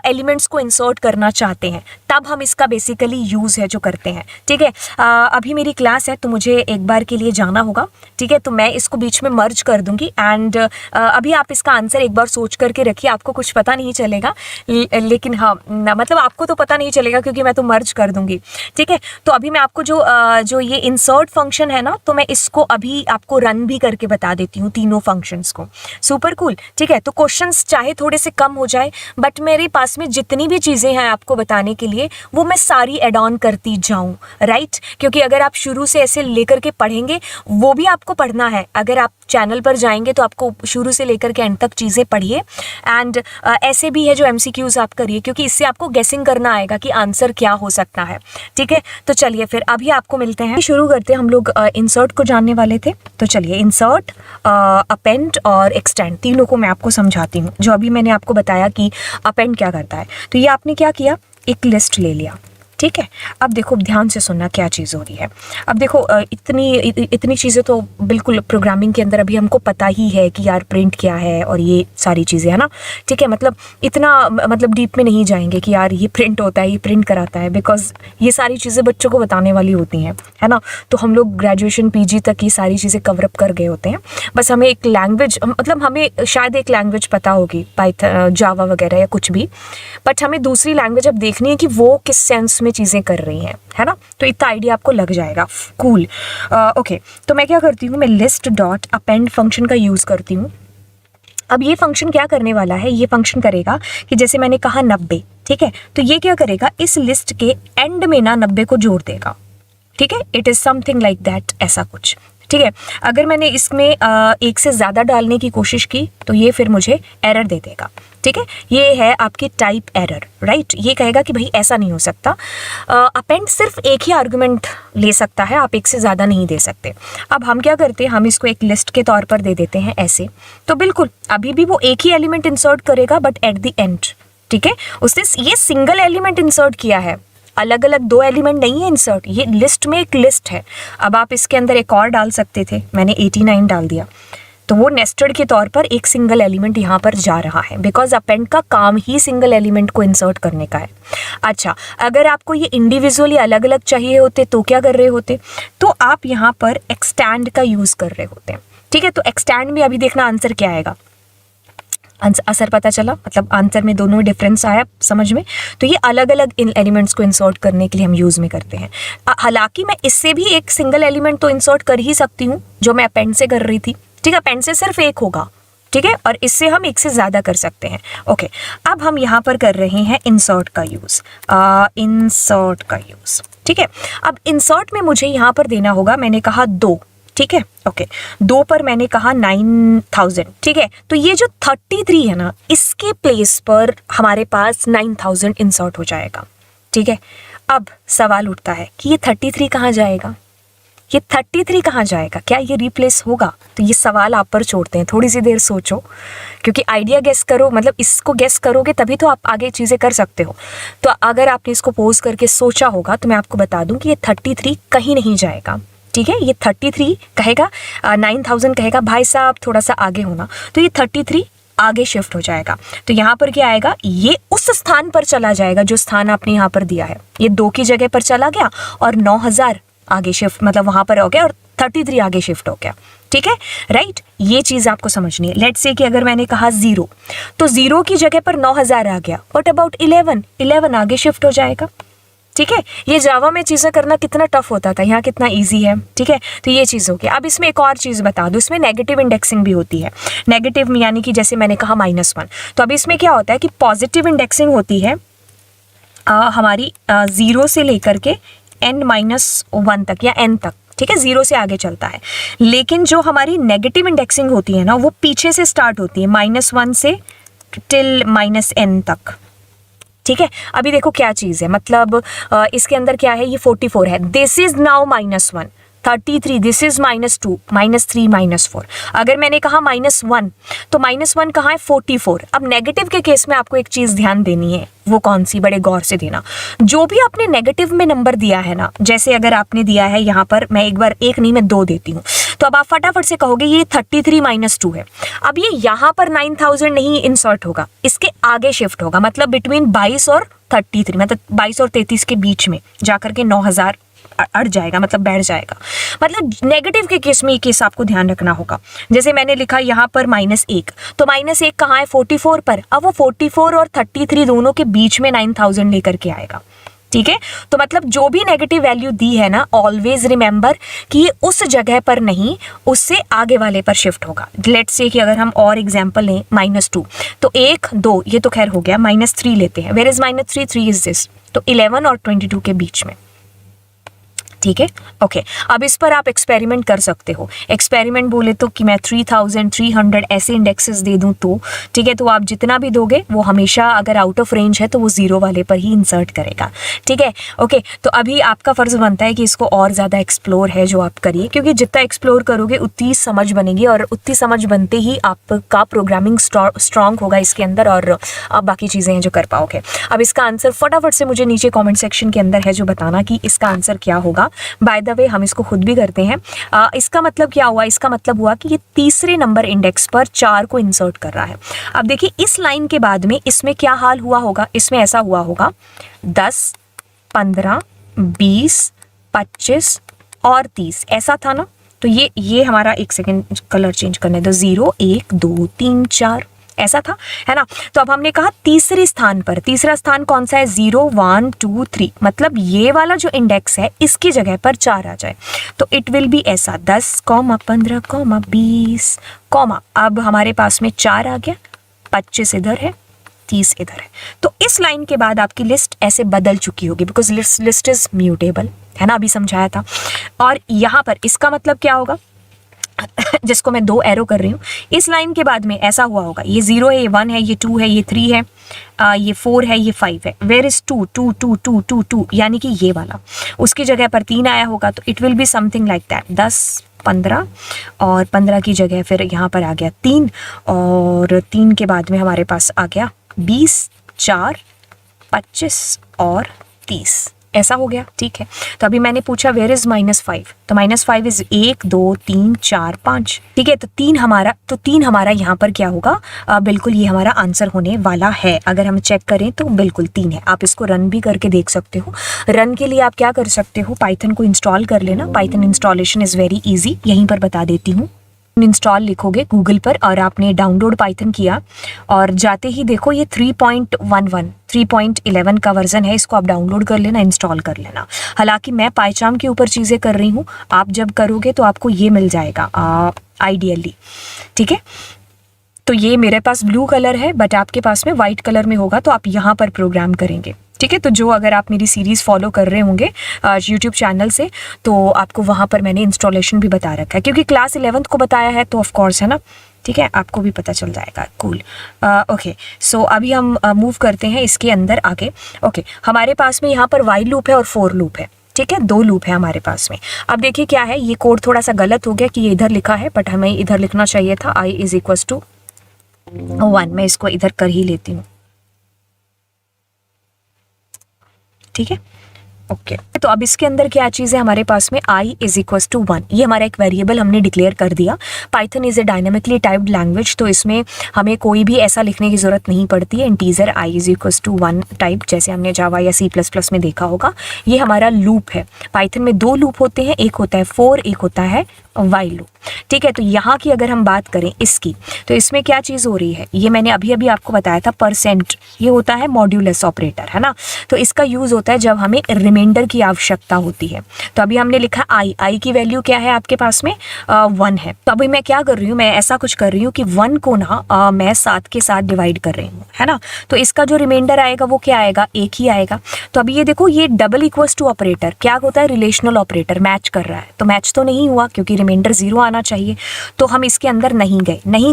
एलिमेंट्स को इंसर्ट करना चाहते हैं, तब हम इसका बेसिकली यूज़ है जो करते हैं, ठीक है। अभी मेरी क्लास है तो मुझे एक बार के लिए जाना होगा, ठीक है। तो मैं इसको बीच में मर्ज कर दूंगी एंड अभी आप इसका आंसर एक बार सोच करके रखिए, आपको कुछ पता नहीं चलेगा, लेकिन हाँ मतलब आपको तो पता नहीं चलेगा क्योंकि मैं तो मर्ज कर दूंगी, ठीक है। तो अभी मैं आपको जो ये इंसर्ट फंक्शन है ना, तो मैं इसको अभी आपको रन भी करके बता देती हूँ, तीनों फंक्शंस को। सुपर कूल, ठीक है। तो क्वेश्चंस चाहे थोड़े से कम हो जाए, बट मेरे पास में जितनी भी चीज़ें हैं आपको बताने के लिए, वो मैं सारी ऐड ऑन करती जाऊं, राइट। क्योंकि अगर आप शुरू से ऐसे लेकर के पढ़ेंगे, वो भी आपको पढ़ना है। अगर आप चैनल पर जाएंगे तो आपको शुरू से लेकर के एंड तक चीज़ें पढ़िए एंड ऐसे भी है जो MCQs आप करिए, क्योंकि इससे आपको गेसिंग करना आएगा कि आंसर क्या हो सकता है, ठीक है। तो चलिए फिर अभी आपको मिलते हैं, शुरू करते हैं। हम लोग इंसर्ट को जानने वाले थे, तो चलिए इंसर्ट, अपेंड और एक्सटेंड, तीनों को मैं आपको समझाती हूँ। जो अभी मैंने आपको बताया कि अपेंड क्या करता है, तो ये आपने क्या किया, एक लिस्ट ले लिया, ठीक है। अब देखो ध्यान से सुनना क्या चीज़ हो रही है। अब देखो इतनी चीज़ें तो बिल्कुल प्रोग्रामिंग के अंदर अभी हमको पता ही है कि यार प्रिंट क्या है और ये सारी चीज़ें, है ना, ठीक है। मतलब इतना मतलब डीप में नहीं जाएंगे कि यार ये प्रिंट होता है, ये प्रिंट कराता है, बिकॉज ये सारी चीज़ें बच्चों को बताने वाली होती हैं, है ना। तो हम लोग ग्रेजुएशन PG तक ये सारी चीज़ें कवर अप कर गए होते हैं। बस हमें एक लैंग्वेज, मतलब हमें शायद एक लैंग्वेज पता होगी, पाइथन, जावा वगैरह या कुछ भी, बट हमें दूसरी लैंग्वेज अब देखनी है कि वो किस सेंस में चीज़ें कर रही हैं, है ना। तो इतना आइडिया आपको लग जाएगा, कूल। ओके, तो मैं क्या करती हूँ, मैं लिस्ट डॉट अपेंड फंक्शन का यूज़ करती हूँ। अब ये फंक्शन क्या करने वाला है, ये फंक्शन करेगा कि जैसे मैंने कहा 90, ठीक है, तो ये क्या करेगा, इस लिस्ट के एंड में ना 90 को जोड़ देगा, ठीक है, it is something like that, ऐसा कुछ। ठीक है, अगर मैंने इसमें एक से ज़्यादा डालने की कोशिश की तो ये फिर मुझे एरर दे देगा। ठीक है, ये है आपकी टाइप एरर, राइट। ये कहेगा कि भाई ऐसा नहीं हो सकता, अपेंड सिर्फ एक ही आर्गुमेंट ले सकता है, आप एक से ज़्यादा नहीं दे सकते। अब हम क्या करते हैं, हम इसको एक लिस्ट के तौर पर दे देते हैं ऐसे, तो बिल्कुल अभी भी वो एक ही एलिमेंट इंसर्ट करेगा बट एट द एंड। ठीक है, उसने ये सिंगल एलिमेंट इंसर्ट किया है, अलग अलग दो एलिमेंट नहीं है इंसर्ट, ये लिस्ट में एक लिस्ट है। अब आप इसके अंदर एक और डाल सकते थे, मैंने 89 डाल दिया, तो वो नेस्टेड के तौर पर एक सिंगल एलिमेंट यहाँ पर जा रहा है, बिकॉज अपेंड का काम ही सिंगल एलिमेंट को इंसर्ट करने का है। अच्छा, अगर आपको ये इंडिविजुअली अलग अलग चाहिए होते तो क्या कर रहे होते, तो आप यहाँ पर एक्सटेंड का यूज़ कर रहे होते हैं। ठीक है, तो एक्सटेंड में अभी देखना आंसर क्या आएगा, असर पता चला, मतलब आंसर में दोनों में डिफरेंस आया समझ में। तो ये अलग अलग इन एलिमेंट्स को इंसर्ट करने के लिए हम यूज़ में करते हैं। हालांकि मैं इससे भी एक सिंगल एलिमेंट तो इंसर्ट कर ही सकती हूँ जो मैं अपेंड से कर रही थी। ठीक है, अपेंड से सिर्फ एक होगा, ठीक है, और इससे हम एक से ज़्यादा कर सकते हैं। ओके, अब हम यहाँ पर कर रहे हैं इंसर्ट का यूज़, इंसर्ट का यूज़। ठीक है, अब इंसर्ट में मुझे यहाँ पर देना होगा, मैंने कहा 2, ठीक है, ओके, 2 पर मैंने कहा 9000। ठीक है, तो ये जो 33 है ना, इसके प्लेस पर हमारे पास 9000 इंसर्ट हो जाएगा। ठीक है, अब सवाल उठता है कि ये 33 कहाँ जाएगा, ये 33 कहाँ जाएगा, क्या ये रिप्लेस होगा? तो ये सवाल आप पर छोड़ते हैं, थोड़ी सी देर सोचो, क्योंकि आइडिया गेस करो, मतलब इसको गेस करोगे तभी तो आप आगे चीज़ें कर सकते हो। तो अगर आपने इसको पोज करके सोचा होगा तो मैं आपको बता दूं कि ये 33 कहीं नहीं जाएगा। ठीक है, ये 33 कहेगा, 9000 कहेगा भाई साहब थोड़ा सा आगे होना, तो ये 33 आगे शिफ्ट हो जाएगा। तो यहाँ पर क्या आएगा, ये उस स्थान पर चला जाएगा जो स्थान आपने यहाँ पर दिया है, ये 2 की जगह पर चला गया और 9000 आगे शिफ्ट, मतलब वहाँ पर हो गया, और 33 आगे शिफ्ट हो गया। ठीक है, राइट, ये चीज़ आपको समझनी है। लेट्स से कि अगर मैंने कहा 0, तो 0 की जगह पर 9000 आ गया, व्हाट अबाउट 11 आगे शिफ्ट हो जाएगा। ठीक है, ये जावा में चीज़ें करना कितना टफ होता था, यहाँ कितना इजी है। ठीक है, तो ये चीज़ हो गया। अब इसमें एक और चीज़ बता दूँ, इसमें नेगेटिव इंडेक्सिंग भी होती है। नेगेटिव यानी कि जैसे मैंने कहा -1, तो अब इसमें क्या होता है कि पॉजिटिव इंडेक्सिंग होती है हमारी 0 से लेकर के n-1 तक या n तक। ठीक है, 0 से आगे चलता है, लेकिन जो हमारी नेगेटिव इंडेक्सिंग होती है ना, वो पीछे से स्टार्ट होती है, -1 से टिल -n तक। ठीक है, अभी देखो क्या चीज़ है, मतलब इसके अंदर क्या है, ये 44 है, this is now -1, 33, this is -2, -3, -4। अगर मैंने कहा -1, तो -1 कहाँ है, 44। अब नेगेटिव के केस में आपको एक चीज़ ध्यान देनी है, वो कौन सी, बड़े गौर से देना। जो भी आपने नेगेटिव में नंबर दिया है ना, जैसे अगर आपने दिया है यहाँ पर, मैं एक बार 1 नहीं मैं 2 देती हूँ, तो अब आप फटाफट से कहोगे ये 33 -2 है। अब ये यहाँ पर 9000 नहीं इंसर्ट होगा, इसके आगे शिफ्ट होगा, मतलब बिटवीन 22 और 33, मतलब 22 और 33 के बीच में जाकर के 9000 अड़ जाएगा, मतलब बैठ जाएगा। मतलब नेगेटिव के केस में ये केस आपको ध्यान रखना होगा। जैसे मैंने लिखा यहाँ पर -1, तो -1 कहाँ है, 44 पर। अब वो 44 और 33 दोनों के बीच में 9000 लेकर के आएगा। ठीक है, तो मतलब जो भी नेगेटिव वैल्यू दी है ना, ऑलवेज रिमेंबर कि ये उस जगह पर नहीं, उससे आगे वाले पर शिफ्ट होगा। लेट्स से कि अगर हम और एग्जांपल लें, -2, तो 1, 2 ये तो खैर हो गया, -3 लेते हैं, वेयर इज -3, 3 इज दिस, तो 11 और 22 के बीच में। ठीक है, ओके, अब इस पर आप एक्सपेरिमेंट कर सकते हो। एक्सपेरिमेंट बोले तो कि मैं 3300 ऐसे इंडेक्सेस दे दूं तो, ठीक है, तो आप जितना भी दोगे वो हमेशा अगर आउट ऑफ रेंज है तो वो 0 वाले पर ही इंसर्ट करेगा। ठीक है, ओके, तो अभी आपका फ़र्ज़ बनता है कि इसको और ज़्यादा एक्सप्लोर है जो आप करिए, क्योंकि जितना एक्सप्लोर करोगे उतनी समझ बनेगी, और उतनी समझ बनते ही आपका प्रोग्रामिंग स्ट्रॉन्ग होगा इसके अंदर, और आप बाकी चीज़ें हैं जो कर पाओगे। अब इसका आंसर फटाफट से मुझे नीचे कॉमेंट सेक्शन के अंदर है जो बताना कि इसका आंसर क्या होगा। बाय द वे हम इसको खुद भी करते हैं। इसका मतलब क्या हुआ, इसका मतलब हुआ कि ये तीसरे नंबर इंडेक्स पर 4 को इंसर्ट कर रहा है। अब देखिए इस लाइन के बाद में इसमें क्या हाल हुआ होगा, इसमें ऐसा हुआ होगा 10, 15, 20, 25 और 30, ऐसा था ना। तो ये हमारा, एक सेकेंड कलर चेंज करने दो, 0, 1, 2, 3, 4 ऐसा था, है ना। तो अब हमने कहा तीसरे स्थान पर, तीसरा स्थान कौन सा है, 0, 1, 2, 3, मतलब ये वाला जो इंडेक्स है इसकी जगह पर 4 आ जाए, तो इट विल बी ऐसा 10, 15, 20, अब हमारे पास में 4 आ गया, 25 इधर है, 30 इधर है। तो इस लाइन के बाद आपकी लिस्ट ऐसे बदल चुकी होगी, बिकॉज लिस्ट इज म्यूटेबल, है ना, अभी समझाया था। और यहाँ पर इसका मतलब क्या होगा, जिसको मैं 2 एरो कर रही हूँ, इस लाइन के बाद में ऐसा हुआ होगा, ये 0 है, ये 1 है, ये 2 है, ये 3 है, ये 4 है, ये 5 है। वेयर इज 2 2 2 2 2 2, यानी कि ये वाला, उसकी जगह पर 3 आया होगा, तो it will be something like that, 10 15, और 15 की जगह फिर यहाँ पर आ गया 3, और 3 के बाद में हमारे पास आ गया 20, 4, 25 और 30, ऐसा हो गया। ठीक है, तो अभी मैंने पूछा वेयर इज -5, तो -5 इज 1 2 3 4 5। ठीक है, तो 3 हमारा यहाँ पर क्या होगा, बिल्कुल ये हमारा आंसर होने वाला है। अगर हम चेक करें तो बिल्कुल 3 है। आप इसको रन भी करके देख सकते हो। रन के लिए आप क्या कर सकते हो, पाइथन को इंस्टॉल कर लेना। Python installation is very easy, यहीं पर बता देती हूँ। इंस्टॉल लिखोगे गूगल पर और आपने डाउनलोड पाइथन किया, और जाते ही देखो ये 3.11 3.11 का वर्जन है, इसको आप डाउनलोड कर लेना, इंस्टॉल कर लेना। हालांकि मैं पाइचाम के ऊपर चीज़ें कर रही हूँ, आप जब करोगे तो आपको ये मिल जाएगा आइडियली। ठीक है, तो ये मेरे पास ब्लू कलर है, बट आपके पास में वाइट कलर में होगा, तो आप यहाँ पर प्रोग्राम करेंगे। ठीक है, तो जो अगर आप मेरी सीरीज़ फॉलो कर रहे होंगे यूट्यूब चैनल से, तो आपको वहाँ पर मैंने इंस्टॉलेशन भी बता रखा है, क्योंकि क्लास 11th को बताया है, तो ऑफ कोर्स, है ना। ठीक है, आपको भी पता चल जाएगा। कूल। ओके, सो अभी हम मूव करते हैं इसके अंदर आगे। ओके, हमारे पास में यहाँ पर वाइल लूप है और फॉर लूप है। ठीक है, 2 लूप है हमारे पास में। अब देखिए क्या है, ये कोड थोड़ा सा गलत हो गया कि ये इधर लिखा है, बट हमें इधर लिखना चाहिए था i = 1। मैं इसको इधर कर ही लेती हूँ। ठीक है, ओके, तो अब इसके अंदर क्या चीज़ है हमारे पास में, i = 1। ये हमारा एक वेरिएबल हमने डिक्लेयर कर दिया। Python is a dynamically typed language, तो इसमें हमें कोई भी ऐसा लिखने की ज़रूरत नहीं पड़ती है। इंटीजर i = 1 टाइप, जैसे हमने जावा या C++ में देखा होगा। ये हमारा लूप है। पाइथन में 2 लूप होते हैं, एक होता है फॉर, एक होता है वाइल लूप। ठीक है, तो यहाँ की अगर हम बात करें इसकी, तो इसमें क्या चीज़ हो रही है, ये मैंने अभी आपको बताया था, %। ये होता है मॉड्यूलस ऑपरेटर, है ना। तो इसका यूज़ होता है जब हमें रिमाइंडर की आवश्यकता होती है। तो अभी हमने लिखा i की वैल्यू क्या है आपके पास में, 1 है। तो अभी मैं क्या कर रही हूँ, मैं ऐसा कुछ कर रही हूँ कि 1 को ना मैं 7 के साथ डिवाइड कर रही हूँ, है ना। तो इसका जो रिमाइंडर आएगा वो क्या आएगा, 1 ही आएगा। तो अभी ये देखो, ये डबल = ऑपरेटर क्या होता है, रिलेशनल ऑपरेटर, मैच कर रहा है। तो मैच तो नहीं हुआ, क्योंकि रिमाइंडर 0 आना चाहिए, तो हम इसके अंदर नहीं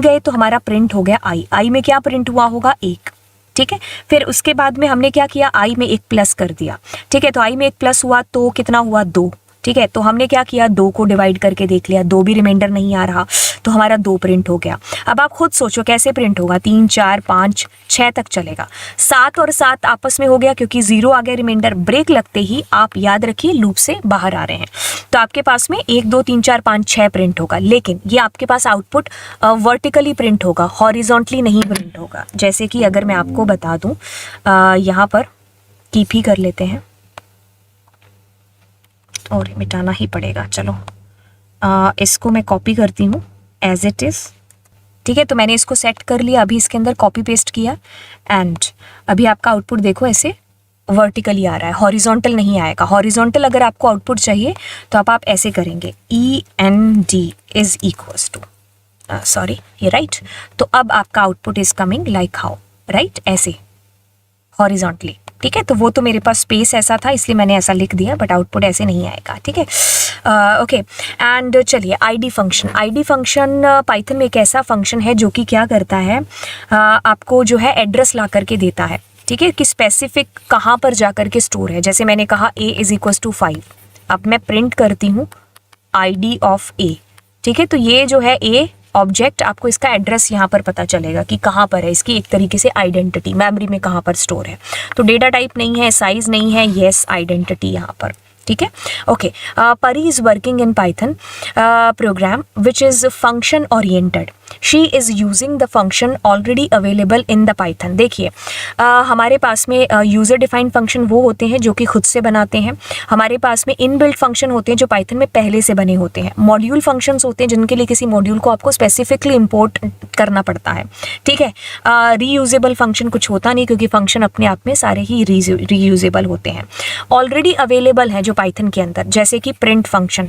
गए, तो हमारा प्रिंट हो गया i में क्या प्रिंट हुआ होगा, 1। ठीक है, फिर उसके बाद में हमने क्या किया, i में 1 प्लस कर दिया। ठीक है, तो i में 1 प्लस हुआ तो कितना हुआ, 2। ठीक है, तो हमने क्या किया, 2 को डिवाइड करके देख लिया, 2 भी रिमाइंडर नहीं आ रहा, तो हमारा 2 प्रिंट हो गया। अब आप खुद सोचो कैसे प्रिंट होगा, 3 4 5 6 तक चलेगा। 7 और 7 आपस में हो गया, क्योंकि 0 आ गया रिमाइंडर। ब्रेक लगते ही आप याद रखिए लूप से बाहर आ रहे हैं, तो आपके पास में 1 2 3 4 5 6 प्रिंट होगा। लेकिन ये आपके पास आउटपुट वर्टिकली प्रिंट होगा, हॉरिजॉन्टली नहीं प्रिंट होगा। जैसे कि अगर मैं आपको बता दूं, यहाँ पर कीप ही कर लेते हैं, और मिटाना ही पड़ेगा। चलो, इसको मैं कॉपी करती हूँ एज इट इज़। ठीक है, तो मैंने इसको सेट कर लिया, अभी इसके अंदर कॉपी पेस्ट किया, एंड अभी आपका आउटपुट देखो ऐसे वर्टिकली आ रहा है, हॉरिजॉन्टल नहीं आएगा। हॉरिजॉन्टल अगर आपको आउटपुट चाहिए तो आप ऐसे करेंगे, END = सॉरी, ये राइट। तो अब आपका output is coming like how, right, ऐसे हॉरिजॉन्टली। ठीक है, तो वो तो मेरे पास स्पेस ऐसा था, इसलिए मैंने ऐसा लिख दिया, बट आउटपुट ऐसे नहीं आएगा। ठीक है, ओके। एंड चलिए, ID फंक्शन पाइथन में एक ऐसा फंक्शन है जो कि क्या करता है, आपको जो है एड्रेस ला करके देता है। ठीक है, कि स्पेसिफिक कहाँ पर जा करके स्टोर है। जैसे मैंने कहा a = 5, अब मैं प्रिंट करती हूँ ID ऑफ a। ठीक है, तो ये जो है a ऑब्जेक्ट, आपको इसका एड्रेस यहाँ पर पता चलेगा कि कहाँ पर है, इसकी एक तरीके से आइडेंटिटी, मेमोरी में कहाँ पर स्टोर है। तो डेटा टाइप नहीं है, साइज नहीं है, येस आइडेंटिटी यहाँ पर। ठीक है, ओके। परी is working in Python programme which is function oriented. She is using the function already available in the Python. देखिए, हमारे पास में यूज़र डिफाइंड फंक्शन वो होते हैं जो कि खुद से बनाते हैं। हमारे पास में इनबिल्ट फंक्शन होते हैं जो पाइथन में पहले से बने होते हैं। मॉड्यूल फंक्शंस होते हैं जिनके लिए किसी मॉड्यूल को आपको स्पेसिफिकली इंपोर्ट करना पड़ता है। ठीक है, रीयूजेबल फंक्शन कुछ होता नहीं, क्योंकि फंक्शन अपने आप में सारे ही रीयूजेबल होते हैं, ऑलरेडी अवेलेबल हैं जो पाइथन के अंदर, जैसे कि प्रिंट फंक्शन।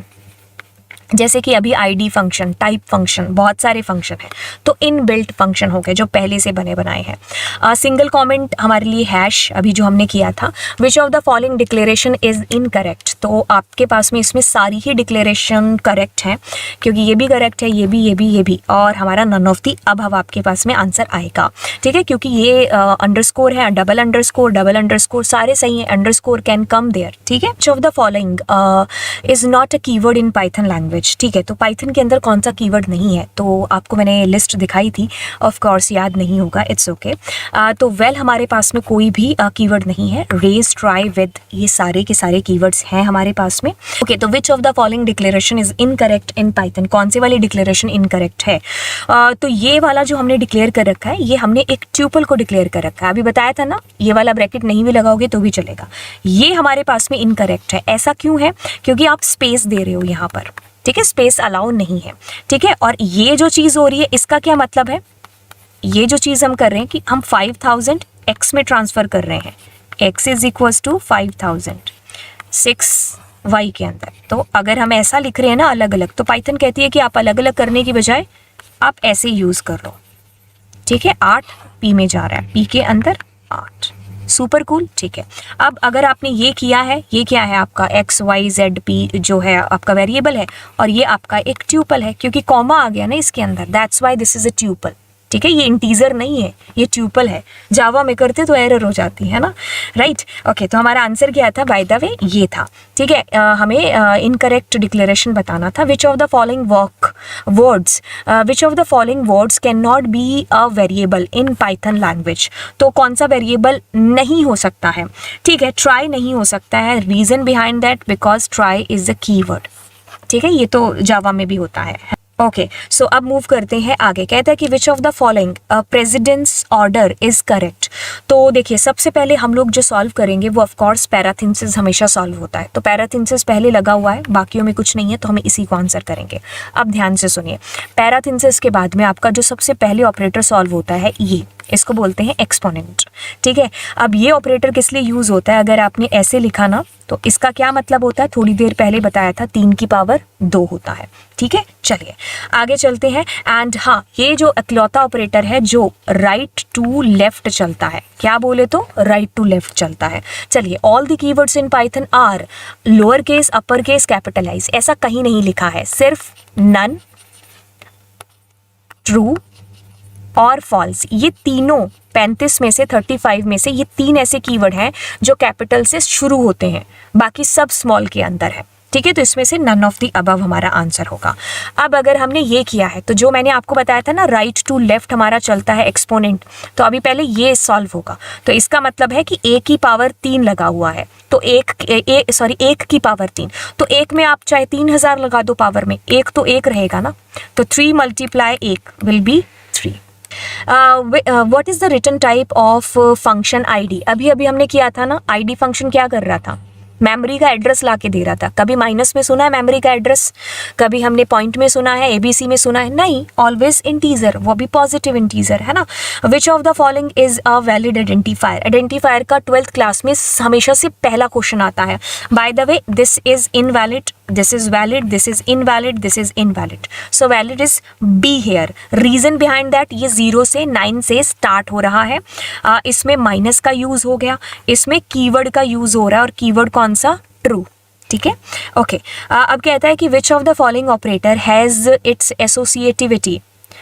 जैसे कि अभी आईडी फंक्शन, टाइप फंक्शन, बहुत सारे फंक्शन हैं, तो इनबिल्ट फंक्शन हो गए जो पहले से बने बनाए हैं। सिंगल कमेंट हमारे लिए हैश अभी जो हमने किया था, विच of the following declaration is incorrect, तो आपके पास में इसमें सारी ही डिक्लेरेशन करेक्ट हैं, क्योंकि ये भी करेक्ट है, ये भी और हमारा नन ऑफ दी अब आपके पास में आंसर आएगा। ठीक है, क्योंकि ये अंडरस्कोर है, डबल अंडरस्कोर सारे सही हैं, अंडरस्कोर कैन कम देयर। ठीक है, which of the following is not a keyword in Python language. ठीक है, तो पाइथन के अंदर कौन सा कीवर्ड नहीं है, तो आपको मैंने लिस्ट दिखाई थी, ऑफ कोर्स याद नहीं होगा, इट्स ओके। तो वेल हमारे पास में कोई भी कीवर्ड नहीं है, रेज, ट्राई, विद, ये सारे के सारे कीवर्ड्स हैं हमारे पास में। ओके, तो विच of the following declaration is incorrect in Python, कौन से वाली डिक्लेरेशन इनकरेक्ट है? तो ये वाला जो हमने डिक्लेयर कर रखा है, ये हमने एक ट्यूपल को डिक्लेयर कर रखा है, अभी बताया था ना, ये वाला ब्रैकेट नहीं भी लगाओगे तो भी चलेगा, ये हमारे पास में इनकरेक्ट है। ऐसा क्यों है? क्योंकि आप स्पेस दे रहे हो यहाँ पर। ठीक है, स्पेस अलाउ नहीं है। ठीक है, और ये जो चीज़ हो रही है इसका क्या मतलब है? ये जो चीज़ हम कर रहे हैं कि हम 5000 x में ट्रांसफ़र कर रहे हैं, x is equals to 5000 6y के अंदर। तो अगर हम ऐसा लिख रहे हैं ना अलग अलग, तो पाइथन कहती है कि आप अलग अलग करने की बजाय आप ऐसे यूज़ कर लो। ठीक है, 8 p में जा रहा है, p के अंदर 8, सुपर कूल। ठीक है, अब अगर आपने ये किया है, ये क्या है आपका x y z p जो है आपका वेरिएबल है, और ये आपका एक ट्यूपल है, क्योंकि कॉमा आ गया ना इसके अंदर, that's why this is a tuple. ठीक है, ये इंटीजर नहीं है, ये ट्यूपल है। जावा में करते तो एरर हो जाती है ना, राइट। ओके, तो हमारा आंसर क्या था बाय द वे, ये था। ठीक है, हमें इनकरेक्ट डिक्लेरेशन बताना था। विच of the following words can not be a variable in Python language, तो कौन सा वेरिएबल नहीं हो सकता है? ठीक है, ट्राई नहीं हो सकता है, reason behind that because try is a keyword. ठीक है, ये तो जावा में भी होता है। ओके, सो अब मूव करते हैं आगे। कहता है कि which of the following precedence order is correct. तो देखिए, सबसे पहले हम लोग जो सॉल्व करेंगे वो ऑफ कोर्स पैराथिंसिस हमेशा सॉल्व होता है, तो पैराथिंसिस पहले लगा हुआ है, बाकियों में कुछ नहीं है, तो हमें इसी को आंसर करेंगे। अब ध्यान से सुनिए, पैराथिंसिस के बाद में आपका जो सबसे पहले ऑपरेटर सॉल्व होता है, ये इसको बोलते हैं एक्सपोनेंट। ठीक है, अब ये ऑपरेटर किस लिए यूज होता है? अगर आपने ऐसे लिखा ना, तो इसका क्या मतलब होता है? थोड़ी देर पहले बताया था, 3 की पावर 2 होता है। ठीक है, चलिए आगे चलते हैं। एंड हाँ, ये जो इकलौता ऑपरेटर है जो राइट टू लेफ्ट चलता है, क्या बोले तो राइट टू लेफ्ट चलता है। चलिए, all the keywords in Python are lower case, upper case, capitalize, ऐसा कहीं नहीं लिखा है, सिर्फ नन, ट्रू और फॉल्स, ये तीनों 35 में से 35 में से ये 3 ऐसे कीवर्ड हैं जो कैपिटल से शुरू होते हैं, बाकी सब स्मॉल के अंदर है। ठीक है, तो इसमें से नन ऑफ द अबव हमारा आंसर होगा। अब अगर हमने ये किया है, तो जो मैंने आपको बताया था ना, राइट टू लेफ्ट हमारा चलता है एक्सपोनेंट, तो अभी पहले ये सॉल्व होगा, तो इसका मतलब है कि a की पावर 3 लगा हुआ है, तो 1 की पावर 3, तो 1 में आप चाहे 3000 लगा दो पावर में, 1 तो 1 रहेगा ना, तो 3 multiply 1 will be 3। What is the return type of function ID? अभी हमने किया था ना, आईडी फंक्शन क्या कर रहा था? मेमोरी का एड्रेस ला के दे रहा था। कभी माइनस में सुना है मेमोरी का एड्रेस? कभी हमने पॉइंट में सुना है, एबीसी में सुना है? नहीं, ऑलवेज इंटीजर, वो भी पॉजिटिव इंटीजर, है ना। विच of the following is a valid identifier? Identifier का 12th क्लास में हमेशा से पहला क्वेश्चन आता है। By the way, this is invalid, this is valid, this is invalid, this is invalid, so valid is B here. reason behind that, ये 0 से 9 से स्टार्ट हो रहा है, इसमें माइनस का यूज हो गया, इसमें कीवर्ड का यूज हो रहा है, और कीवर्ड कौन सा? ट्रू। ठीक है, ओके। अब कहता है कि which of the following operator has its associativity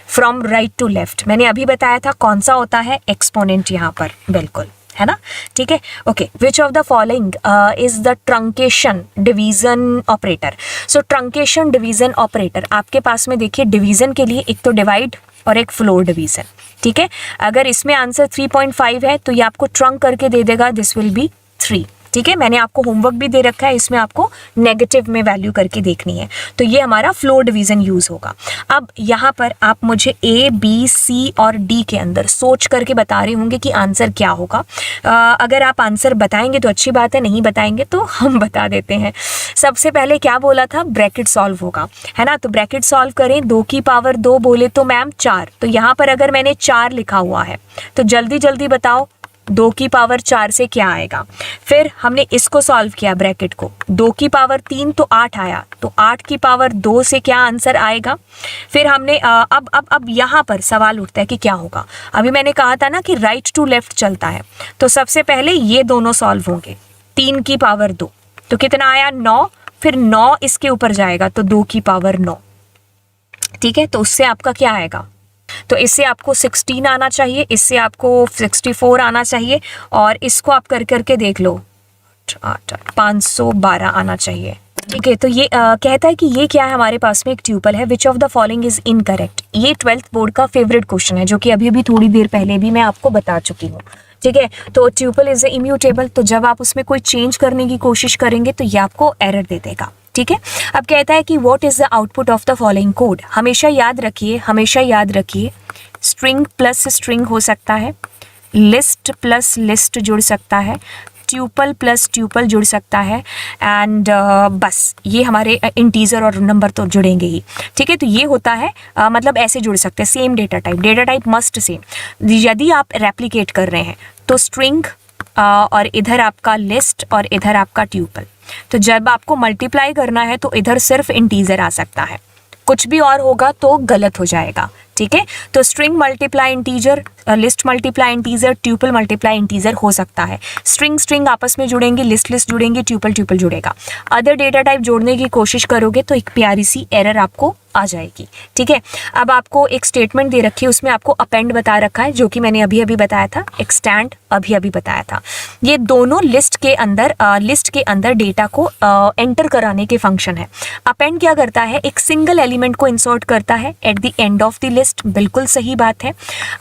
from right to left? मैंने अभी बताया था कौन सा होता है, एक्सपोनेंट, यहाँ पर बिल्कुल है ना। ठीक है, okay. Which of the following is the truncation division operator? So truncation division operator, आपके पास में देखिए, डिवीजन के लिए एक तो डिवाइड और एक फ्लोर डिवीजन। ठीक है, अगर इसमें आंसर 3.5 है तो ये आपको ट्रंक करके दे देगा, दिस विल बी 3। ठीक है, मैंने आपको होमवर्क भी दे रखा है, इसमें आपको नेगेटिव में वैल्यू करके देखनी है, तो ये हमारा फ्लोर डिवीजन यूज होगा। अब यहाँ पर आप मुझे A, B, C और D के अंदर सोच करके बता रहे होंगे कि आंसर क्या होगा। अगर आप आंसर बताएंगे तो अच्छी बात है, नहीं बताएंगे तो हम बता देते हैं। सबसे पहले क्या बोला था? ब्रैकेट सॉल्व होगा, है ना। तो ब्रैकेट सॉल्व करें, 2 की पावर 2 बोले तो मैम 4, तो यहाँ पर अगर मैंने 4 लिखा हुआ है तो जल्दी जल्दी बताओ 2 की पावर 4 से क्या आएगा। फिर हमने इसको सॉल्व किया ब्रैकेट को, 2 की पावर 3 तो 8 आया, तो 8 की पावर 2 से क्या आंसर आएगा। फिर हमने अब यहाँ पर सवाल उठता है कि क्या होगा। अभी मैंने कहा था ना कि राइट टू लेफ्ट चलता है, तो सबसे पहले ये दोनों सॉल्व होंगे। 3 की पावर 2 तो कितना आया 9, फिर 9 इसके ऊपर जाएगा तो 2 की पावर 9, ठीक है। तो उससे आपका क्या आएगा, तो इससे आपको 16 आना चाहिए, इससे आपको 64 आना चाहिए, और इसको आप कर करके देख लो 512 आना चाहिए, ठीक है। तो ये कहता है कि ये क्या है, हमारे पास में एक ट्यूपल है, which of the following is incorrect. ये 12th बोर्ड का फेवरेट क्वेश्चन है, जो कि अभी अभी थोड़ी देर पहले भी मैं आपको बता चुकी हूँ, ठीक है। तो ट्यूपल इज इम्यूटेबल, तो जब आप उसमें कोई चेंज करने की कोशिश करेंगे तो ये आपको एरर दे देगा, ठीक है। अब कहता है कि what is the output of the following code. हमेशा याद रखिए स्ट्रिंग प्लस स्ट्रिंग हो सकता है, लिस्ट प्लस लिस्ट जुड़ सकता है, ट्यूपल प्लस ट्यूपल जुड़ सकता है, एंड बस ये हमारे इंटीजर और नंबर तो जुड़ेंगे ही, ठीक है। तो ये होता है मतलब ऐसे जुड़ सकते हैं, same data type must same. यदि आप रेप्लिकेट कर रहे हैं तो स्ट्रिंग और इधर आपका लिस्ट और इधर आपका ट्यूपल। तो जब आपको मल्टीप्लाई करना है तो इधर सिर्फ इंटीजर आ सकता है, कुछ भी और होगा तो गलत हो जाएगा, ठीक है। तो string multiply integer, list multiply integer, tuple multiply integer हो सकता है। स्ट्रिंग आपस में जुड़ेंगे, लिस्ट जुड़ेंगे, ट्यूपल जुड़ेगा। अदर डेटा टाइप जोड़ने की कोशिश करोगे तो एक प्यारी सी एरर आपको आ जाएगी, ठीक है। अब आपको एक स्टेटमेंट दे रखी है, उसमें आपको अपेंड बता रखा है, जो कि मैंने अभी बताया था, एक्सटेंड अभी बताया था। ये दोनों लिस्ट के अंदर डेटा को एंटर कराने के फंक्शन है। अपेंड क्या करता है, एक सिंगल एलिमेंट को इंसर्ट करता है at the end of the list, बिल्कुल सही बात है।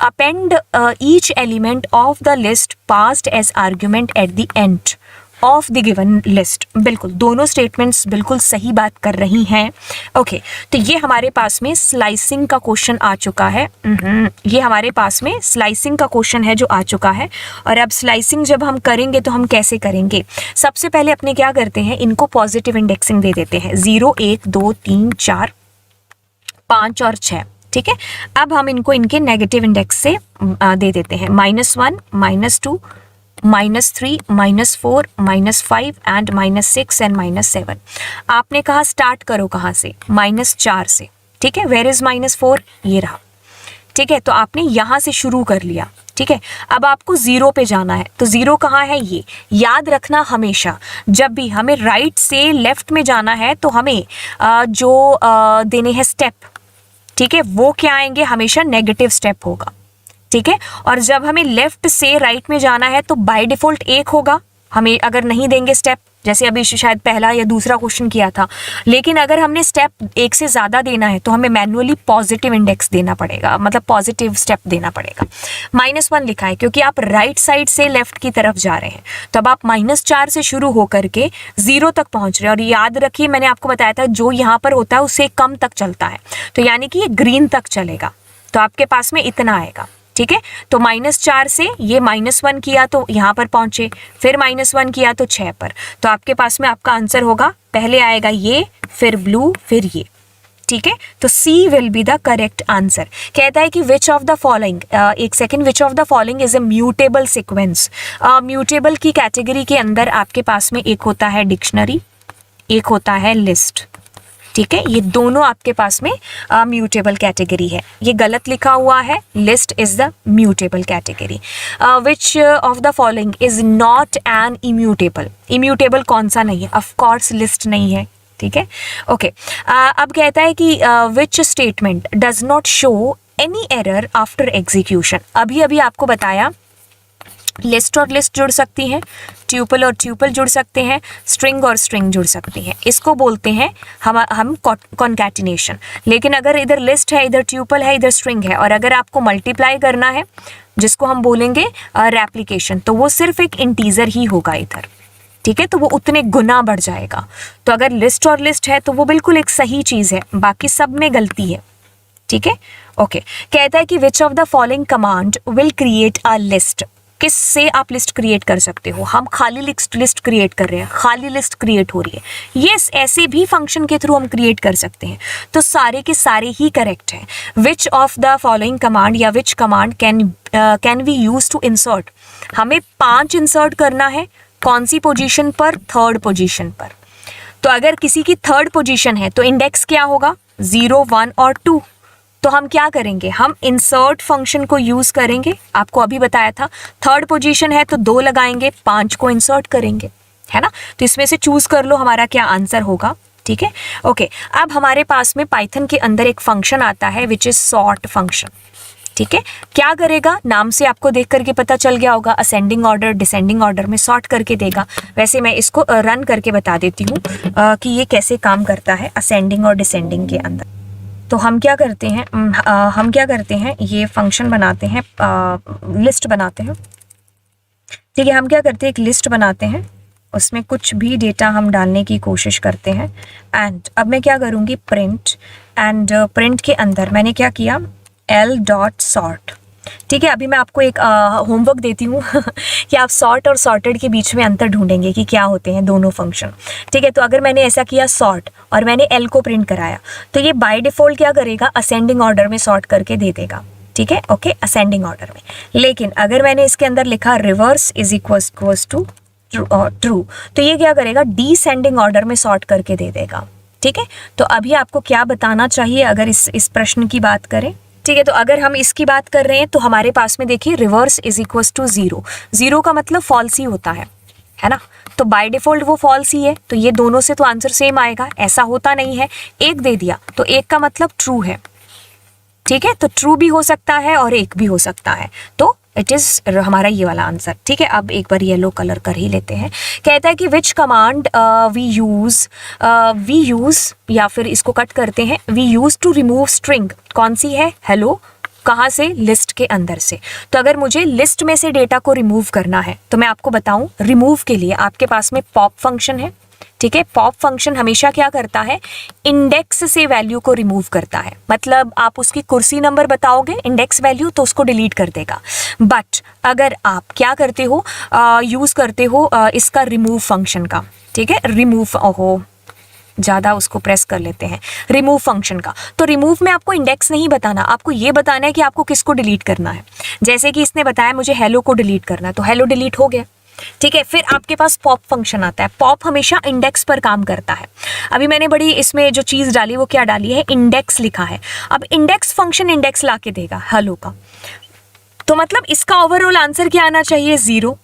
Append each element of the list passed as argument at the end of the given list, बिल्कुल दोनों स्टेटमेंट्स बिल्कुल सही बात कर रही हैं, ओके। तो ये हमारे पास में स्लाइसिंग का क्वेश्चन आ चुका है, ये हमारे पास में स्लाइसिंग का क्वेश्चन है जो आ चुका है। और अब स्लाइसिंग जब हम करेंगे तो हम कैसे करेंगे, सबसे पहले अपने क्या करते हैं, इनको पॉजिटिव इंडेक्सिंग दे देते हैं, 0 1 2 3 4 5 और 6, ठीक है। अब हम इनको इनके नेगेटिव इंडेक्स से दे देते हैं, -1 -2 -3 -4 -5 एंड -6 एंड -7। आपने कहा स्टार्ट करो कहाँ से, -4 से, ठीक है। वेयर इज -4, ये रहा, ठीक है। तो आपने यहाँ से शुरू कर लिया, ठीक है। अब आपको 0 पे जाना है, तो 0 कहाँ है, ये याद रखना हमेशा। जब भी हमें राइट से लेफ्ट में जाना है तो हमें जो देने हैं स्टेप, ठीक है, वो क्या आएंगे, हमेशा नेगेटिव स्टेप होगा, ठीक है। और जब हमें लेफ्ट से राइट में जाना है तो बाय डिफॉल्ट 1 होगा, हमें अगर नहीं देंगे स्टेप, जैसे अभी शायद पहला या दूसरा क्वेश्चन किया था। लेकिन अगर हमने स्टेप 1 से ज़्यादा देना है तो हमें मैन्युअली पॉजिटिव इंडेक्स देना पड़ेगा, मतलब पॉजिटिव स्टेप देना पड़ेगा। -1 लिखा है क्योंकि आप राइट साइड से लेफ्ट की तरफ जा रहे हैं, तो अब आप -4 से शुरू होकर के 0 तक पहुंच रहे हैं। और याद रखिए मैंने आपको बताया था जो यहाँ पर होता है उससे कम तक चलता है, तो यानी कि ये ग्रीन तक चलेगा, तो आपके पास में इतना आएगा, ठीक है। तो -4 से ये -1 किया तो यहाँ पर पहुंचे, फिर -1 किया तो 6 पर, तो आपके पास में आपका आंसर होगा, पहले आएगा ये, फिर ब्लू, फिर ये, ठीक है। तो C will be the correct answer. कहता है कि विच ऑफ द फॉलोइंग, एक second, which of the following is a mutable sequence. Mutable की कैटेगरी के अंदर आपके पास में एक होता है डिक्शनरी, एक होता है लिस्ट, ठीक है। ये दोनों आपके पास में म्यूटेबल कैटेगरी है। ये गलत लिखा हुआ है, list is the mutable category. Which of the following is not an immutable. Immutable कौन सा नहीं है, ऑफ कोर्स लिस्ट नहीं है, ठीक है, ओके। अब कहता है कि which statement does not show any error after execution. अभी आपको बताया लिस्ट और लिस्ट जुड़ सकती हैं, ट्यूपल और ट्यूपल जुड़ सकते हैं, स्ट्रिंग और स्ट्रिंग जुड़ सकती हैं, इसको बोलते हैं हम कॉन्कैटिनेशन। लेकिन अगर इधर लिस्ट है, इधर ट्यूपल है, इधर स्ट्रिंग है, और अगर आपको मल्टीप्लाई करना है जिसको हम बोलेंगे रेप्लिकेशन, तो वो सिर्फ एक इंटीजर ही होगा इधर, ठीक है। तो वो उतने गुना बढ़ जाएगा। तो अगर लिस्ट और लिस्ट है तो वो बिल्कुल एक सही चीज़ है, बाकी सब में गलती है, ठीक है, ओके। कहता है कि which of the following command will create a list. किस से आप लिस्ट क्रिएट कर सकते हो? हम खाली लिस्ट क्रिएट कर रहे हैं, खाली लिस्ट क्रिएट हो रही है। यस, ऐसे भी फंक्शन के थ्रू हम क्रिएट कर सकते हैं। तो सारे के सारे ही करेक्ट हैं। Which of the following command या which command can we use to insert? हमें 5 इंसर्ट करना है। कौन सी पोजीशन पर? थर्ड पोजीशन पर। तो अगर किसी की थर्ड पोजीशन है तो इंडेक्स क्या होगा? 0, 1 और 2। तो हम क्या करेंगे? हम इंसर्ट फंक्शन को यूज करेंगे। आपको अभी बताया था, थर्ड पोजीशन है तो 2 लगाएंगे, 5 को इंसर्ट करेंगे, है ना? तो इसमें से चूज कर लो हमारा क्या आंसर होगा। ठीक है, ओके। अब हमारे पास में पाइथन के अंदर एक फंक्शन आता है विच इज सॉर्ट फंक्शन। ठीक है, क्या करेगा? नाम से आपको देख करके पता चल गया होगा, असेंडिंग ऑर्डर डिसेंडिंग ऑर्डर में सॉर्ट करके देगा। वैसे मैं इसको रन करके बता देती हूँ कि ये कैसे काम करता है असेंडिंग और डिसेंडिंग के अंदर। तो हम क्या करते हैं, ये फंक्शन बनाते हैं, लिस्ट बनाते हैं। ठीक है, हम क्या करते हैं, एक लिस्ट बनाते हैं, उसमें कुछ भी डेटा हम डालने की कोशिश करते हैं। एंड अब मैं क्या करूँगी, प्रिंट, एंड प्रिंट के अंदर मैंने क्या किया, l.sort। ठीक है, अभी मैं आपको एक होमवर्क देती हूँ कि आप सॉर्ट और सॉर्टेड के बीच में अंतर ढूंढेंगे कि क्या होते हैं दोनों फंक्शन। ठीक है, तो अगर मैंने ऐसा किया सॉर्ट और मैंने l को प्रिंट कराया तो ये बाय डिफ़ॉल्ट क्या करेगा, असेंडिंग ऑर्डर में सॉर्ट करके दे देगा। ठीक है, ओके, असेंडिंग ऑर्डर में। लेकिन अगर मैंने इसके अंदर लिखा reverse is equals to true, तो ये क्या करेगा, डिसेंडिंग ऑर्डर में सॉर्ट करके दे देगा। ठीक है, तो अभी आपको क्या बताना चाहिए अगर इस प्रश्न की बात करें? ठीक है, तो अगर हम इसकी बात कर रहे हैं तो हमारे पास में देखिए रिवर्स इज इक्वल्स टू 0। 0 का मतलब फॉल्स ही होता है ना? तो बाय डिफॉल्ट वो फॉल्स ही है, तो ये दोनों से तो आंसर सेम आएगा। ऐसा होता नहीं है, 1 दे दिया तो 1 का मतलब ट्रू है। ठीक है, तो ट्रू भी हो सकता है और 1 भी हो सकता है, तो इट इज हमारा ये वाला आंसर। ठीक है, अब एक बार येलो कलर कर ही लेते हैं। कहता है कि विच कमांड वी यूज, या फिर इसको कट करते हैं, we use to remove string. कौन सी है? हेलो। कहाँ से? लिस्ट के अंदर से। तो अगर मुझे लिस्ट में से डेटा को रिमूव करना है तो मैं आपको बताऊं, रिमूव के लिए आपके पास में पॉप फंक्शन है। ठीक है, पॉप फंक्शन हमेशा क्या करता है, इंडेक्स से वैल्यू को रिमूव करता है। मतलब आप उसकी कुर्सी नंबर बताओगे इंडेक्स वैल्यू तो उसको डिलीट कर देगा। बट अगर आप क्या करते हो, यूज करते हो इसका रिमूव फंक्शन का। ठीक है, रिमूव, ओहो ज़्यादा उसको प्रेस कर लेते हैं, रिमूव फंक्शन का। तो रिमूव में आपको इंडेक्स नहीं बताना, आपको ये बताना है कि आपको किसको डिलीट करना है। जैसे कि इसने बताया मुझे हेलो को डिलीट करना है, तो हेलो डिलीट हो गया। ठीक है, फिर आपके पास पॉप फंक्शन आता है। पॉप हमेशा इंडेक्स पर काम करता है। अभी मैंने बड़ी इसमें जो चीज़ डाली वो क्या डाली है, इंडेक्स लिखा है। अब इंडेक्स फंक्शन इंडेक्स ला के देगा हेलो का, तो मतलब इसका ओवरऑल आंसर क्या आना चाहिए, 0।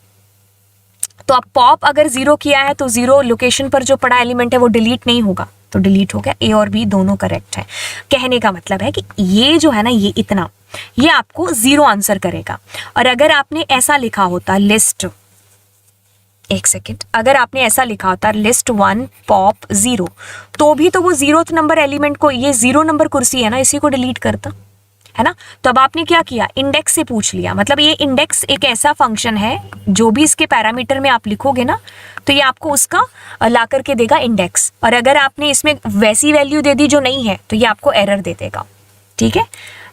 तो अब पॉप अगर 0 किया है तो 0 लोकेशन पर जो पड़ा एलिमेंट है वो डिलीट नहीं होगा, तो डिलीट हो गया। ए और बी दोनों करेक्ट है। कहने का मतलब है कि ये जो है ना, ये इतना, ये आपको 0 आंसर करेगा। और अगर आपने ऐसा लिखा होता लिस्ट, एक सेकेंड, अगर आपने ऐसा लिखा होता लिस्ट 1 पॉप 0, तो भी तो वो 0th नंबर एलिमेंट को, ये 0 नंबर कुर्सी है ना, इसी को डिलीट करता, है ना? तो अब आपने क्या किया, इंडेक्स से पूछ लिया। मतलब ये इंडेक्स एक ऐसा फंक्शन है, जो भी इसके पैरामीटर में आप लिखोगे ना, तो ये आपको उसका ला करके देगा इंडेक्स। और अगर आपने इसमें वैसी वैल्यू दे दी जो नहीं है, तो ये आपको एरर दे देगा। ठीक है,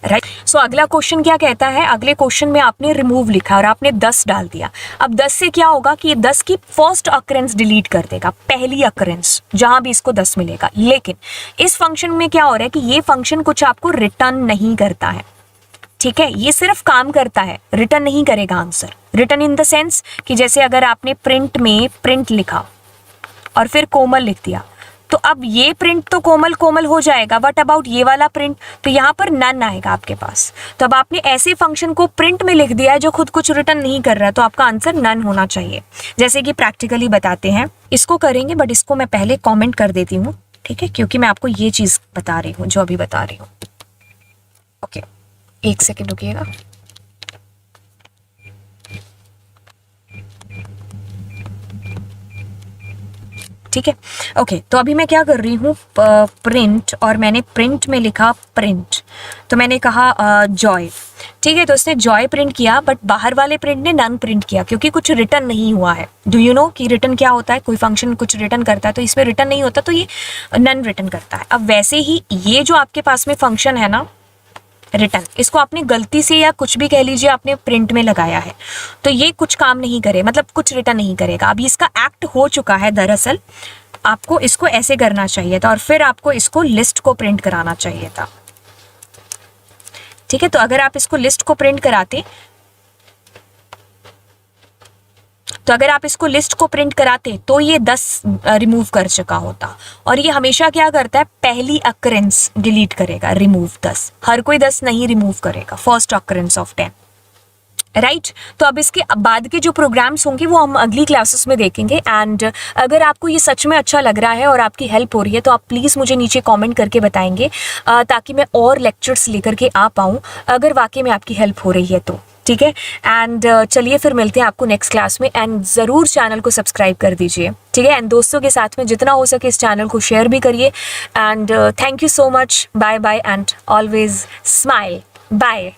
राइट। सो अगला क्वेश्चन क्या कहता है, अगले क्वेश्चन में आपने रिमूव लिखा और आपने 10 डाल दिया। अब 10 से क्या होगा कि ये 10 की फर्स्ट अकरेंस डिलीट कर देगा, पहली अकरेंस जहां भी इसको 10 मिलेगा। लेकिन इस फंक्शन में क्या हो रहा है कि ये फंक्शन कुछ आपको रिटर्न नहीं करता है। ठीक है, ये सिर्फ काम करता है, रिटर्न नहीं करेगा answer. Return in the sense कि जैसे अगर आपने प्रिंट में प्रिंट लिखा और फिर कोमल लिख दिया, तो अब ये प्रिंट तो कोमल कोमल हो जाएगा, बट अबाउट ये वाला प्रिंट, तो यहाँ पर नन आएगा आपके पास। तो अब आपने ऐसे फंक्शन को प्रिंट में लिख दिया है जो खुद कुछ रिटर्न नहीं कर रहा है, तो आपका आंसर नन होना चाहिए। जैसे कि प्रैक्टिकली बताते हैं, इसको करेंगे, बट इसको मैं पहले कॉमेंट कर देती हूँ। ठीक है, क्योंकि मैं आपको ये चीज़ बता रही हूँ जो अभी बता रही हूँ। ओके, एक सेकेंड रुकिएगा। ठीक है, ओके। तो अभी मैं क्या कर रही हूँ, प्रिंट, और मैंने प्रिंट में लिखा प्रिंट, तो मैंने कहा जॉय। ठीक है, तो उसने जॉय प्रिंट किया, बट बाहर वाले प्रिंट ने नन प्रिंट किया क्योंकि कुछ रिटर्न नहीं हुआ है। डू यू नो कि रिटर्न क्या होता है, कोई फंक्शन कुछ रिटर्न करता है तो इसमें रिटर्न नहीं होता, तो ये नन रिटर्न करता है। अब वैसे ही ये जो आपके पास में फंक्शन है ना, रिटर्न, इसको आपने गलती से या कुछ भी कह लीजिए आपने प्रिंट में लगाया है तो ये कुछ काम नहीं करे, मतलब कुछ रिटर्न नहीं करेगा। अभी इसका एक्ट हो चुका है, दरअसल आपको इसको ऐसे करना चाहिए था और फिर आपको इसको लिस्ट को प्रिंट कराना चाहिए था। ठीक है, तो अगर आप इसको लिस्ट को प्रिंट कराते तो ये 10 रिमूव कर चुका होता। और ये हमेशा क्या करता है, पहली अकरेंस डिलीट करेगा, रिमूव 10, हर कोई 10 नहीं रिमूव करेगा, फर्स्ट अकरेंस ऑफ 10, राइट। तो अब इसके बाद के जो प्रोग्राम्स होंगे वो हम अगली क्लासेस में देखेंगे। एंड अगर आपको ये सच में अच्छा लग रहा है और आपकी हेल्प हो रही है तो आप प्लीज़ मुझे नीचे कमेंट करके बताएंगे ताकि मैं और लेक्चर्स लेकर के आ पाऊँ, अगर वाकई में आपकी हेल्प हो रही है तो। ठीक है, एंड चलिए फिर मिलते हैं आपको नेक्स्ट क्लास में। एंड ज़रूर चैनल को सब्सक्राइब कर दीजिए, ठीक है, एंड दोस्तों के साथ में जितना हो सके इस चैनल को शेयर भी करिए। And thank you so much, bye bye and always smile, bye.